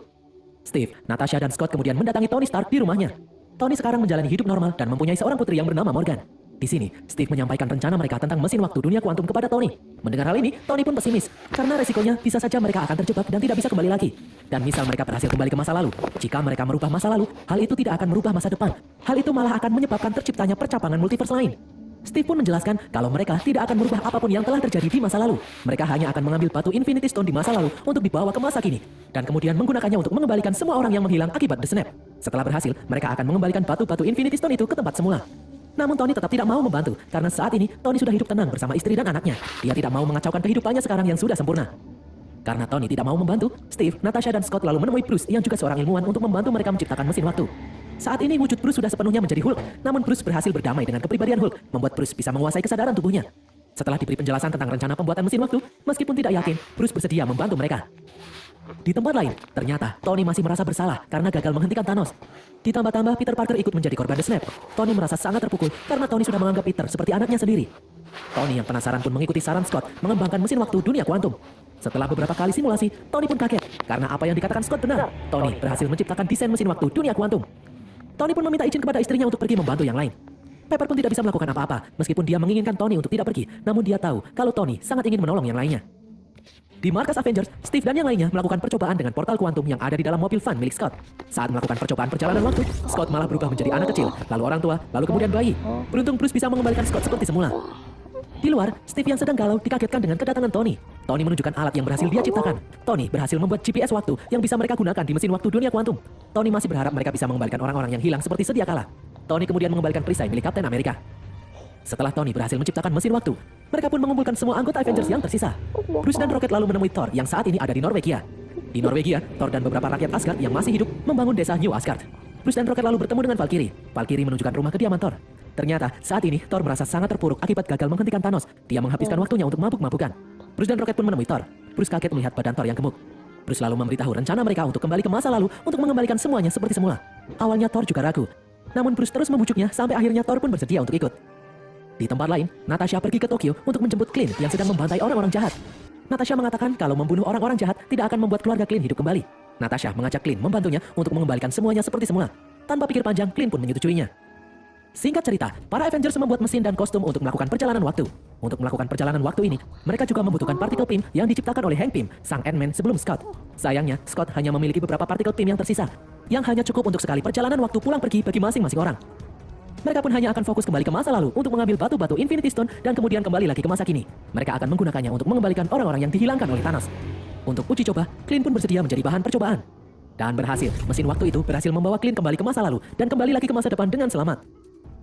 Steve, Natasha, dan Scott kemudian mendatangi Tony Stark di rumahnya. Tony sekarang menjalani hidup normal dan mempunyai seorang putri yang bernama Morgan. Di sini, Steve menyampaikan rencana mereka tentang mesin waktu dunia kuantum kepada Tony. Mendengar hal ini, Tony pun pesimis, karena resikonya bisa saja mereka akan terjebak dan tidak bisa kembali lagi. Dan misal mereka berhasil kembali ke masa lalu, jika mereka merubah masa lalu, hal itu tidak akan merubah masa depan. Hal itu malah akan menyebabkan terciptanya percabangan multiverse lain. Steve pun menjelaskan kalau mereka tidak akan merubah apapun yang telah terjadi di masa lalu. Mereka hanya akan mengambil batu Infinity Stone di masa lalu untuk dibawa ke masa kini, dan kemudian menggunakannya untuk mengembalikan semua orang yang menghilang akibat The Snap. Setelah berhasil, mereka akan mengembalikan batu-batu Infinity Stone itu ke tempat semula. Namun Tony tetap tidak mau membantu, karena saat ini Tony sudah hidup tenang bersama istri dan anaknya. Dia tidak mau mengacaukan kehidupannya sekarang yang sudah sempurna. Karena Tony tidak mau membantu, Steve, Natasha, dan Scott lalu menemui Bruce yang juga seorang ilmuwan untuk membantu mereka menciptakan mesin waktu. Saat ini wujud Bruce sudah sepenuhnya menjadi Hulk, namun Bruce berhasil berdamai dengan kepribadian Hulk, membuat Bruce bisa menguasai kesadaran tubuhnya. Setelah diberi penjelasan tentang rencana pembuatan mesin waktu, meskipun tidak yakin, Bruce bersedia membantu mereka. Di tempat lain, ternyata Tony masih merasa bersalah karena gagal menghentikan Thanos. Ditambah-tambah Peter Parker ikut menjadi korban The Snap. Tony merasa sangat terpukul karena Tony sudah menganggap Peter seperti anaknya sendiri. Tony yang penasaran pun mengikuti saran Scott mengembangkan mesin waktu dunia kuantum. Setelah beberapa kali simulasi, Tony pun kaget karena apa yang dikatakan Scott benar. Tony berhasil menciptakan desain mesin waktu dunia kuantum. Tony pun meminta izin kepada istrinya untuk pergi membantu yang lain. Pepper pun tidak bisa melakukan apa-apa, meskipun dia menginginkan Tony untuk tidak pergi, namun dia tahu kalau Tony sangat ingin menolong yang lainnya. Di markas Avengers, Steve dan yang lainnya melakukan percobaan dengan portal kuantum yang ada di dalam mobil van milik Scott. Saat melakukan percobaan perjalanan waktu, Scott malah berubah menjadi anak kecil, lalu orang tua, lalu kemudian bayi. Beruntung Bruce bisa mengembalikan Scott seperti semula. Di luar, Steve yang sedang galau dikagetkan dengan kedatangan Tony. Tony menunjukkan alat yang berhasil dia ciptakan. Tony berhasil membuat GPS waktu yang bisa mereka gunakan di mesin waktu dunia kuantum. Tony masih berharap mereka bisa mengembalikan orang-orang yang hilang seperti sedia kala. Tony kemudian mengembalikan perisai milik Kapten Amerika. Setelah Tony berhasil menciptakan mesin waktu, mereka pun mengumpulkan semua anggota Avengers yang tersisa. Bruce dan Rocket lalu menemui Thor yang saat ini ada di Norwegia. Di Norwegia, Thor dan beberapa rakyat Asgard yang masih hidup membangun desa New Asgard. Bruce dan Rocket lalu bertemu dengan Valkyrie. Valkyrie menunjukkan rumah kediaman Thor. Ternyata, saat ini Thor merasa sangat terpuruk akibat gagal menghentikan Thanos. Dia menghabiskan waktunya untuk mabuk-mabukan. Bruce dan Rocket pun menemui Thor. Bruce kaget melihat badan Thor yang gemuk. Bruce lalu memberitahu rencana mereka untuk kembali ke masa lalu untuk mengembalikan semuanya seperti semula. Awalnya Thor juga ragu. Namun Bruce terus membujuknya sampai akhirnya Thor pun bersedia untuk ikut. Di tempat lain, Natasha pergi ke Tokyo untuk menjemput Clint yang sedang membantai orang-orang jahat. Natasha mengatakan kalau membunuh orang-orang jahat tidak akan membuat keluarga Clint hidup kembali. Natasha mengajak Clint membantunya untuk mengembalikan semuanya seperti semula. Tanpa pikir panjang, Clint pun menyetujuinya. Singkat cerita, para Avengers membuat mesin dan kostum untuk melakukan perjalanan waktu. Untuk melakukan perjalanan waktu ini, mereka juga membutuhkan partikel Pym yang diciptakan oleh Hank Pym, sang Ant-Man sebelum Scott. Sayangnya, Scott hanya memiliki beberapa partikel Pym yang tersisa, yang hanya cukup untuk sekali perjalanan waktu pulang pergi bagi masing-masing orang. Mereka pun hanya akan fokus kembali ke masa lalu untuk mengambil batu-batu Infinity Stone dan kemudian kembali lagi ke masa kini. Mereka akan menggunakannya untuk mengembalikan orang-orang yang dihilangkan oleh Thanos. Untuk uji coba, Clint pun bersedia menjadi bahan percobaan. Dan berhasil, mesin waktu itu berhasil membawa Clint kembali ke masa lalu dan kembali lagi ke masa depan dengan selamat.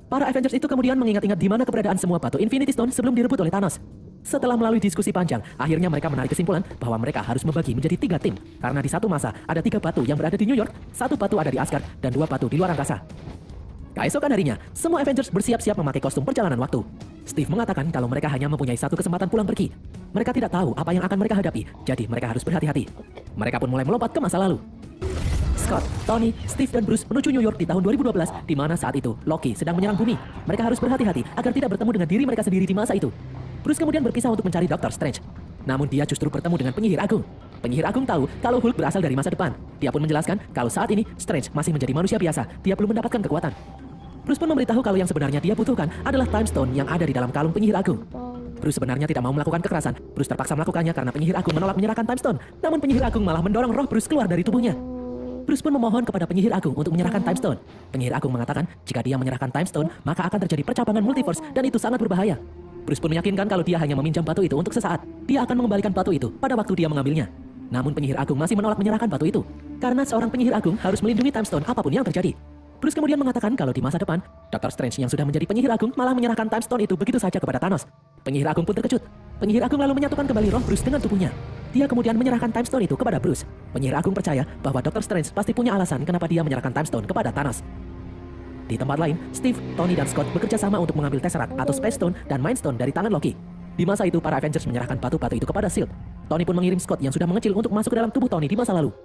Para Avengers itu kemudian mengingat-ingat di mana keberadaan semua batu Infinity Stone sebelum direbut oleh Thanos. Setelah melalui diskusi panjang, akhirnya mereka menarik kesimpulan bahwa mereka harus membagi menjadi 3 tim. Karena di satu masa, ada 3 batu yang berada di New York, 1 batu ada di Asgard, dan 2 batu di luar angkasa. Keesokan harinya, semua Avengers bersiap-siap memakai kostum perjalanan waktu. Steve mengatakan kalau mereka hanya mempunyai 1 kesempatan pulang pergi. Mereka tidak tahu apa yang akan mereka hadapi, jadi mereka harus berhati-hati. Mereka pun mulai melompat ke masa lalu. Scott, Tony, Steve, dan Bruce menuju New York di tahun 2012, di mana saat itu Loki sedang menyerang bumi. Mereka harus berhati-hati agar tidak bertemu dengan diri mereka sendiri di masa itu. Bruce kemudian berpisah untuk mencari Dr. Strange. Namun dia justru bertemu dengan penyihir agung. Penyihir agung tahu kalau Hulk berasal dari masa depan. Dia pun menjelaskan kalau saat ini Strange masih menjadi manusia biasa. Dia belum mendapatkan kekuatan. Bruce pun memberitahu kalau yang sebenarnya dia butuhkan adalah Time Stone yang ada di dalam kalung penyihir agung. Bruce sebenarnya tidak mau melakukan kekerasan. Bruce terpaksa melakukannya karena penyihir agung menolak menyerahkan Time Stone. Namun penyihir agung malah mendorong roh Bruce keluar dari tubuhnya. Bruce pun memohon kepada penyihir agung untuk menyerahkan Time Stone. Penyihir agung mengatakan jika dia menyerahkan Time Stone, maka akan terjadi percabangan multiverse dan itu sangat berbahaya. Bruce pun meyakinkan kalau dia hanya meminjam batu itu untuk sesaat. Dia akan mengembalikan batu itu pada waktu dia mengambilnya. Namun penyihir agung masih menolak menyerahkan batu itu. Karena seorang penyihir agung harus melindungi Time Stone apapun yang terjadi. Bruce kemudian mengatakan kalau di masa depan, Dr. Strange yang sudah menjadi penyihir agung malah menyerahkan Time Stone itu begitu saja kepada Thanos. Penyihir agung pun terkejut. Penyihir agung lalu menyatukan kembali roh Bruce dengan tubuhnya. Dia kemudian menyerahkan Time Stone itu kepada Bruce. Penyihir agung percaya bahwa Dr. Strange pasti punya alasan kenapa dia menyerahkan Time Stone kepada Thanos. Di tempat lain, Steve, Tony, dan Scott bekerja sama untuk mengambil Tesseract atau Space Stone dan Mind Stone dari tangan Loki. Di masa itu, para Avengers menyerahkan batu-batu itu kepada S.H.I.E.L.D. Tony pun mengirim Scott yang sudah mengecil untuk masuk ke dalam tubuh Tony di masa lalu.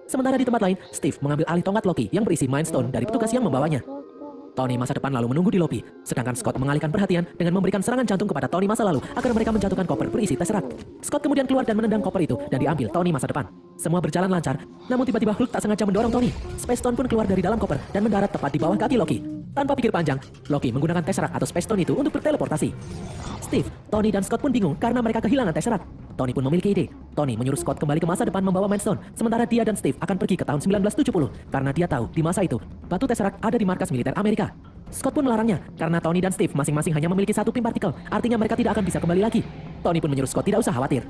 Sementara di tempat lain, Steve mengambil alih tongkat Loki yang berisi Mind Stone dari petugas yang membawanya. Tony masa depan lalu menunggu di lobi, sedangkan Scott mengalihkan perhatian dengan memberikan serangan jantung kepada Tony masa lalu agar mereka menjatuhkan koper berisi Tesseract. Scott kemudian keluar dan menendang koper itu dan diambil Tony masa depan. Semua berjalan lancar, namun tiba-tiba Hulk tak sengaja mendorong Tony. Space Stone pun keluar dari dalam koper dan mendarat tepat di bawah kaki Loki. Tanpa pikir panjang, Loki menggunakan Tesseract atau Space Stone itu untuk berteleportasi. Steve, Tony dan Scott pun bingung karena mereka kehilangan Tesseract. Tony pun memiliki ide. Tony menyuruh Scott kembali ke masa depan membawa Mind Stone, sementara dia dan Steve akan pergi ke tahun 1970 karena dia tahu di masa itu batu Tesseract ada di markas militer Amerika. Scott pun melarangnya karena Tony dan Steve masing-masing hanya memiliki satu pin partikel, artinya mereka tidak akan bisa kembali lagi. Tony pun menyuruh Scott tidak usah khawatir.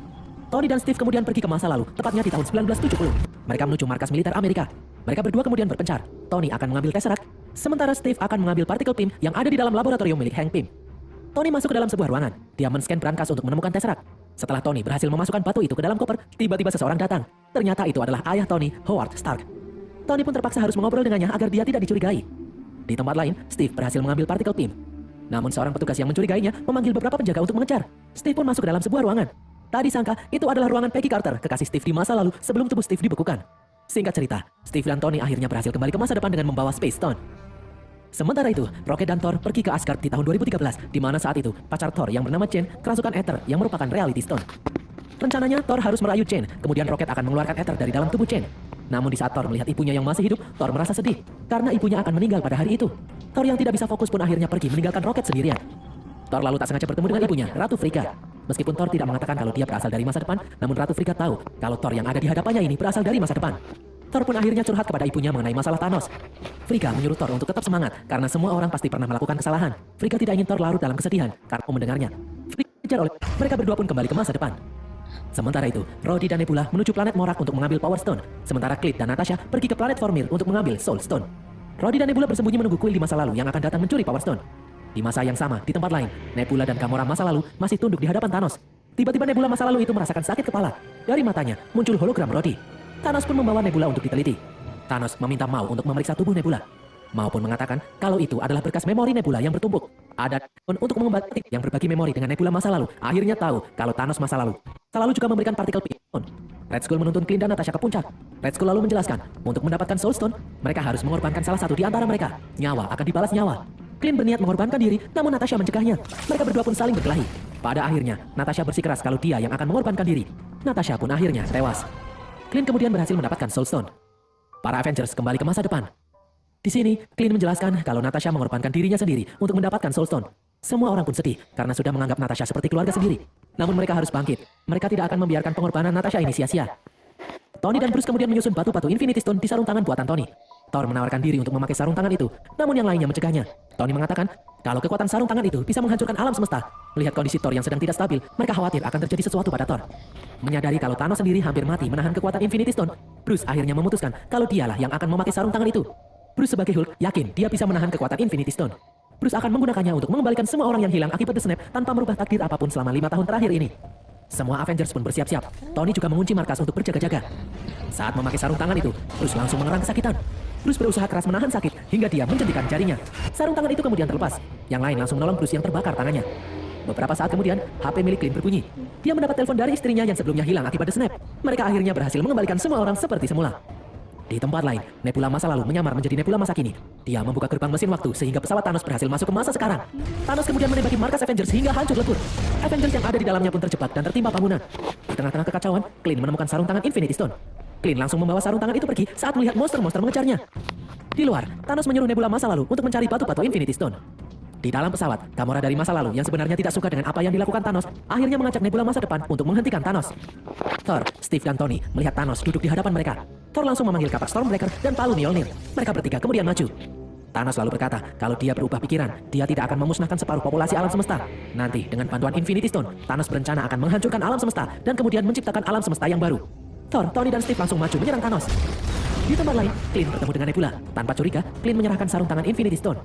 Tony dan Steve kemudian pergi ke masa lalu, tepatnya di tahun 1970. Mereka menuju markas militer Amerika. Mereka berdua kemudian berpencar. Tony akan mengambil Tesseract, sementara Steve akan mengambil partikel PIM yang ada di dalam laboratorium milik Hank Pym. Tony masuk ke dalam sebuah ruangan. Dia men-scan brankas untuk menemukan Tesseract. Setelah Tony berhasil memasukkan batu itu ke dalam koper, tiba-tiba seseorang datang. Ternyata itu adalah ayah Tony, Howard Stark. Tony pun terpaksa harus mengobrol dengannya agar dia tidak dicurigai. Di tempat lain, Steve berhasil mengambil partikel PIM. Namun seorang petugas yang mencurigainya memanggil beberapa penjaga untuk mengejar. Steve pun masuk ke dalam sebuah ruangan. Tak disangka, itu adalah ruangan Peggy Carter, kekasih Steve di masa lalu sebelum tubuh Steve dibekukan. Singkat cerita, Steve dan Tony akhirnya berhasil kembali ke masa depan dengan membawa Space Stone. Sementara itu, Rocket dan Thor pergi ke Asgard di tahun 2013, di mana saat itu pacar Thor yang bernama Jane kerasukan Aether yang merupakan Reality Stone. Rencananya Thor harus merayu Jane, kemudian Rocket akan mengeluarkan Aether dari dalam tubuh Jane. Namun di saat Thor melihat ibunya yang masih hidup, Thor merasa sedih karena ibunya akan meninggal pada hari itu. Thor yang tidak bisa fokus pun akhirnya pergi meninggalkan Rocket sendirian. Thor lalu tak sengaja bertemu dengan ibunya, Ratu Frigga. Meskipun Thor tidak mengatakan kalau dia berasal dari masa depan, namun Ratu Frigga tahu kalau Thor yang ada di hadapannya ini berasal dari masa depan. Thor pun akhirnya curhat kepada ibunya mengenai masalah Thanos. Frigga menyuruh Thor untuk tetap semangat karena semua orang pasti pernah melakukan kesalahan. Frigga tidak ingin Thor larut dalam kesedihan karena mendengarnya. Frigga dikejar oleh mereka berdua pun kembali ke masa depan. Sementara itu, Rhodey dan Nebula menuju planet Morak untuk mengambil Power Stone, sementara Clint dan Natasha pergi ke planet Vormir untuk mengambil Soul Stone. Rhodey dan Nebula bersembunyi menunggu Quill di masa lalu yang akan datang mencuri Power Stone. Di masa yang sama, di tempat lain, Nebula dan Gamora masa lalu masih tunduk di hadapan Thanos. Tiba-tiba Nebula masa lalu itu merasakan sakit kepala. Dari matanya muncul hologram Rhodey. Thanos pun membawa Nebula untuk diteliti. Thanos meminta Mau untuk memeriksa tubuh Nebula. Mau pun mengatakan kalau itu adalah berkas memori Nebula yang bertumpuk. Ada untuk mengobati yang berbagi memori dengan Nebula masa lalu. Akhirnya tahu kalau Thanos masa lalu selalu juga memberikan partikel PIM. Red Skull menuntun Clint dan Natasha ke puncak. Red Skull lalu menjelaskan, untuk mendapatkan Soul Stone, mereka harus mengorbankan salah satu di antara mereka. Nyawa akan dibalas nyawa. Clint berniat mengorbankan diri, namun Natasha mencegahnya. Mereka berdua pun saling berkelahi. Pada akhirnya, Natasha bersikeras kalau dia yang akan mengorbankan diri. Natasha pun akhirnya tewas. Clint kemudian berhasil mendapatkan Soul Stone. Para Avengers kembali ke masa depan. Di sini, Clint menjelaskan kalau Natasha mengorbankan dirinya sendiri untuk mendapatkan Soul Stone. Semua orang pun sedih karena sudah menganggap Natasha seperti keluarga sendiri. Namun mereka harus bangkit. Mereka tidak akan membiarkan pengorbanan Natasha ini sia-sia. Tony dan Bruce kemudian menyusun batu-batu Infinity Stone di sarung tangan buatan Tony. Thor menawarkan diri untuk memakai sarung tangan itu, namun yang lainnya mencegahnya. Tony mengatakan kalau kekuatan sarung tangan itu bisa menghancurkan alam semesta. Melihat kondisi Thor yang sedang tidak stabil, mereka khawatir akan terjadi sesuatu pada Thor. Menyadari kalau Thanos sendiri hampir mati menahan kekuatan Infinity Stone, Bruce akhirnya memutuskan kalau dialah yang akan memakai sarung tangan itu. Bruce sebagai Hulk yakin dia bisa menahan kekuatan Infinity Stone. Bruce akan menggunakannya untuk mengembalikan semua orang yang hilang akibat The Snap tanpa merubah takdir apapun selama 5 tahun terakhir ini. Semua Avengers pun bersiap-siap. Tony juga mengunci markas untuk berjaga-jaga. Saat memakai sarung tangan itu, Bruce langsung mengerang kesakitan. Bruce berusaha keras menahan sakit hingga dia menjentikan jarinya. Sarung tangan itu kemudian terlepas. Yang lain langsung menolong Bruce yang terbakar tangannya. Beberapa saat kemudian, HP milik Clint berbunyi. Dia mendapat telepon dari istrinya yang sebelumnya hilang akibat The Snap. Mereka akhirnya berhasil mengembalikan semua orang seperti semula. Di tempat lain, Nebula masa lalu menyamar menjadi Nebula masa kini. Dia membuka gerbang mesin waktu sehingga pesawat Thanos berhasil masuk ke masa sekarang. Thanos kemudian menembaki markas Avengers hingga hancur lebur. Avengers yang ada di dalamnya pun terjebak dan tertimpa bangunan. Di tengah-tengah kekacauan, Clint menemukan sarung tangan Infinity Stone. Clint langsung membawa sarung tangan itu pergi saat melihat monster-monster mengejarnya. Di luar, Thanos menyuruh Nebula masa lalu untuk mencari batu-batu Infinity Stone. Di dalam pesawat, Gamora dari masa lalu yang sebenarnya tidak suka dengan apa yang dilakukan Thanos, akhirnya mengajak Nebula masa depan untuk menghentikan Thanos. Thor, Steve, dan Tony melihat Thanos duduk di hadapan mereka. Thor langsung memanggil kapak Stormbreaker dan palu Mjolnir. Mereka bertiga kemudian maju. Thanos lalu berkata kalau dia berubah pikiran, dia tidak akan memusnahkan separuh populasi alam semesta. Nanti, dengan bantuan Infinity Stone, Thanos berencana akan menghancurkan alam semesta dan kemudian menciptakan alam semesta yang baru. Thor, Tony, dan Steve langsung maju menyerang Thanos. Di tempat lain, Clint bertemu dengan Nebula. Tanpa curiga, Clint menyerahkan sarung tangan Infinity Stone.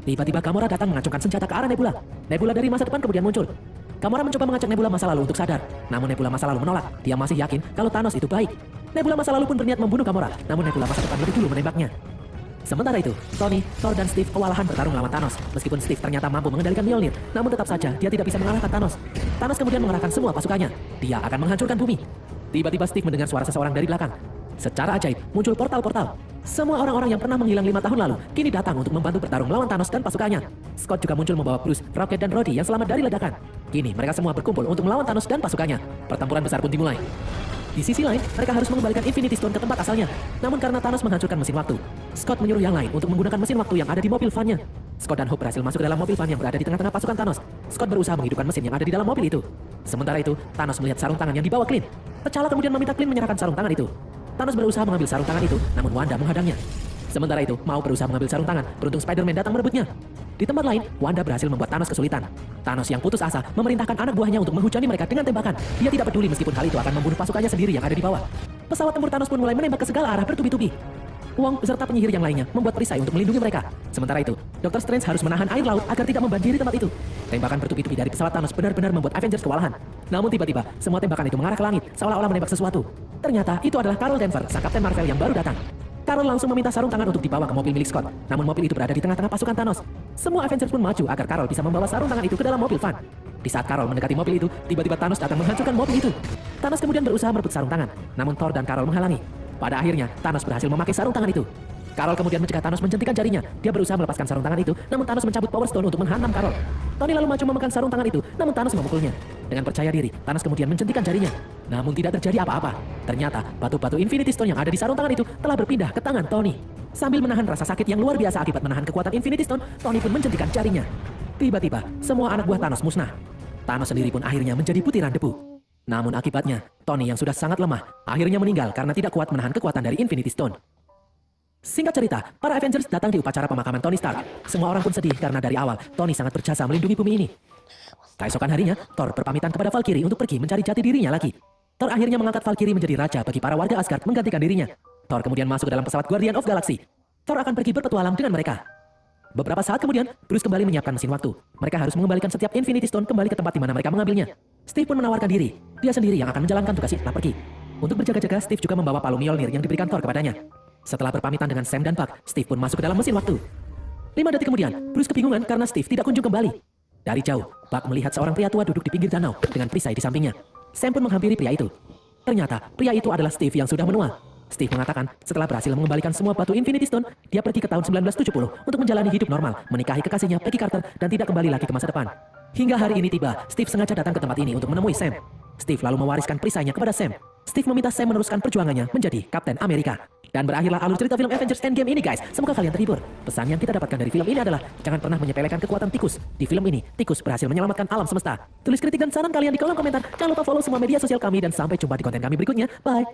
Tiba-tiba Gamora datang mengacungkan senjata ke arah Nebula. Nebula dari masa depan kemudian muncul. Gamora mencoba mengajak Nebula masa lalu untuk sadar. Namun Nebula masa lalu menolak. Dia masih yakin kalau Thanos itu baik. Nebula masa lalu pun berniat membunuh Gamora. Namun Nebula masa depan lebih dulu menembaknya. Sementara itu, Tony, Thor, dan Steve kewalahan bertarung melawan Thanos. Meskipun Steve ternyata mampu mengendalikan Mjolnir, namun tetap saja dia tidak bisa mengalahkan Thanos. Thanos kemudian mengerahkan semua pasukannya. Dia akan menghancurkan bumi. Tiba-tiba Steve mendengar suara seseorang dari belakang. Secara ajaib, muncul portal-portal. Semua orang-orang yang pernah menghilang 5 tahun lalu kini datang untuk membantu bertarung melawan Thanos dan pasukannya. Scott juga muncul membawa Bruce, Rocket, dan Rhodey yang selamat dari ledakan. Kini mereka semua berkumpul untuk melawan Thanos dan pasukannya. Pertempuran besar pun dimulai. Di sisi lain, mereka harus mengembalikan Infinity Stone ke tempat asalnya. Namun karena Thanos menghancurkan mesin waktu, Scott menyuruh yang lain untuk menggunakan mesin waktu yang ada di mobil van-nya. Scott dan Hope berhasil masuk ke dalam mobil van yang berada di tengah-tengah pasukan Thanos. Scott berusaha menghidupkan mesin yang ada di dalam mobil itu. Sementara itu, Thanos melihat sarung tangan yang dibawa Clint. T'Challa kemudian meminta Clint menyerahkan sarung tangan itu. Thanos berusaha mengambil sarung tangan itu, namun Wanda menghadangnya. Sementara itu, Mau berusaha mengambil sarung tangan, beruntung Spider-Man datang merebutnya. Di tempat lain, Wanda berhasil membuat Thanos kesulitan. Thanos yang putus asa memerintahkan anak buahnya untuk menghujani mereka dengan tembakan. Dia tidak peduli meskipun hal itu akan membunuh pasukannya sendiri yang ada di bawah. Pesawat tempur Thanos pun mulai menembak ke segala arah bertubi-tubi. Wong beserta penyihir yang lainnya membuat perisai untuk melindungi mereka. Sementara itu, Dr. Strange harus menahan air laut agar tidak membanjiri tempat itu. Tembakan bertubi-tubi dari pesawat Thanos benar-benar membuat Avengers kewalahan. Namun tiba-tiba, semua tembakan itu mengarah ke langit, seolah-olah menembak sesuatu. Ternyata itu adalah Carol Danvers, sang Kapten Marvel yang baru datang. Carol langsung meminta sarung tangan untuk dibawa ke mobil milik Scott. Namun mobil itu berada di tengah-tengah pasukan Thanos. Semua Avengers pun maju agar Carol bisa membawa sarung tangan itu ke dalam mobil van. Di saat Carol mendekati mobil itu, tiba-tiba Thanos datang menghancurkan mobil itu. Thanos kemudian berusaha merebut sarung tangan, namun Thor dan Carol menghalangi. Pada akhirnya, Thanos berhasil memakai sarung tangan itu. Carol kemudian mencegah Thanos menjentikan jarinya. Dia berusaha melepaskan sarung tangan itu, namun Thanos mencabut Power Stone untuk menghantam Carol. Tony lalu maju memegang sarung tangan itu, namun Thanos memukulnya. Dengan percaya diri, Thanos kemudian menjentikan jarinya. Namun tidak terjadi apa-apa. Ternyata, batu-batu Infinity Stone yang ada di sarung tangan itu telah berpindah ke tangan Tony. Sambil menahan rasa sakit yang luar biasa akibat menahan kekuatan Infinity Stone, Tony pun menjentikan jarinya. Tiba-tiba, semua anak buah Thanos musnah. Thanos sendiri pun akhirnya menjadi butiran debu. Namun akibatnya, Tony yang sudah sangat lemah, akhirnya meninggal karena tidak kuat menahan kekuatan dari Infinity Stone. Singkat cerita, para Avengers datang di upacara pemakaman Tony Stark. Semua orang pun sedih karena dari awal, Tony sangat berjasa melindungi bumi ini. Keesokan harinya, Thor berpamitan kepada Valkyrie untuk pergi mencari jati dirinya lagi. Thor akhirnya mengangkat Valkyrie menjadi raja bagi para warga Asgard menggantikan dirinya. Thor kemudian masuk ke dalam pesawat Guardian of Galaxy. Thor akan pergi berpetualang dengan mereka. Beberapa saat kemudian, Bruce kembali menyiapkan mesin waktu. Mereka harus mengembalikan setiap Infinity Stone kembali ke tempat di mana mereka mengambilnya. Steve pun menawarkan diri. Dia sendiri yang akan menjalankan tugas setelah pergi. Untuk berjaga-jaga, Steve juga membawa palu Mjolnir yang diberikan Thor kepadanya. Setelah berpamitan dengan Sam dan Buck, Steve pun masuk ke dalam mesin waktu. 5 detik kemudian, Bruce kebingungan karena Steve tidak kunjung kembali. Dari jauh, Buck melihat seorang pria tua duduk di pinggir danau dengan perisai di sampingnya. Sam pun menghampiri pria itu. Ternyata, pria itu adalah Steve yang sudah menua. Steve mengatakan, setelah berhasil mengembalikan semua batu Infinity Stone, dia pergi ke tahun 1970 untuk menjalani hidup normal, menikahi kekasihnya Peggy Carter, dan tidak kembali lagi ke masa depan. Hingga hari ini tiba, Steve sengaja datang ke tempat ini untuk menemui Sam. Steve lalu mewariskan perisainya kepada Sam. Steve meminta Sam meneruskan perjuangannya menjadi Kapten Amerika. Dan berakhirlah alur cerita film Avengers Endgame ini guys. Semoga kalian terhibur. Pesan yang kita dapatkan dari film ini adalah jangan pernah menyepelekan kekuatan tikus. Di film ini, tikus berhasil menyelamatkan alam semesta. Tulis kritik dan saran kalian di kolom komentar. Jangan lupa follow semua media sosial kami dan sampai jumpa di konten kami berikutnya. Bye.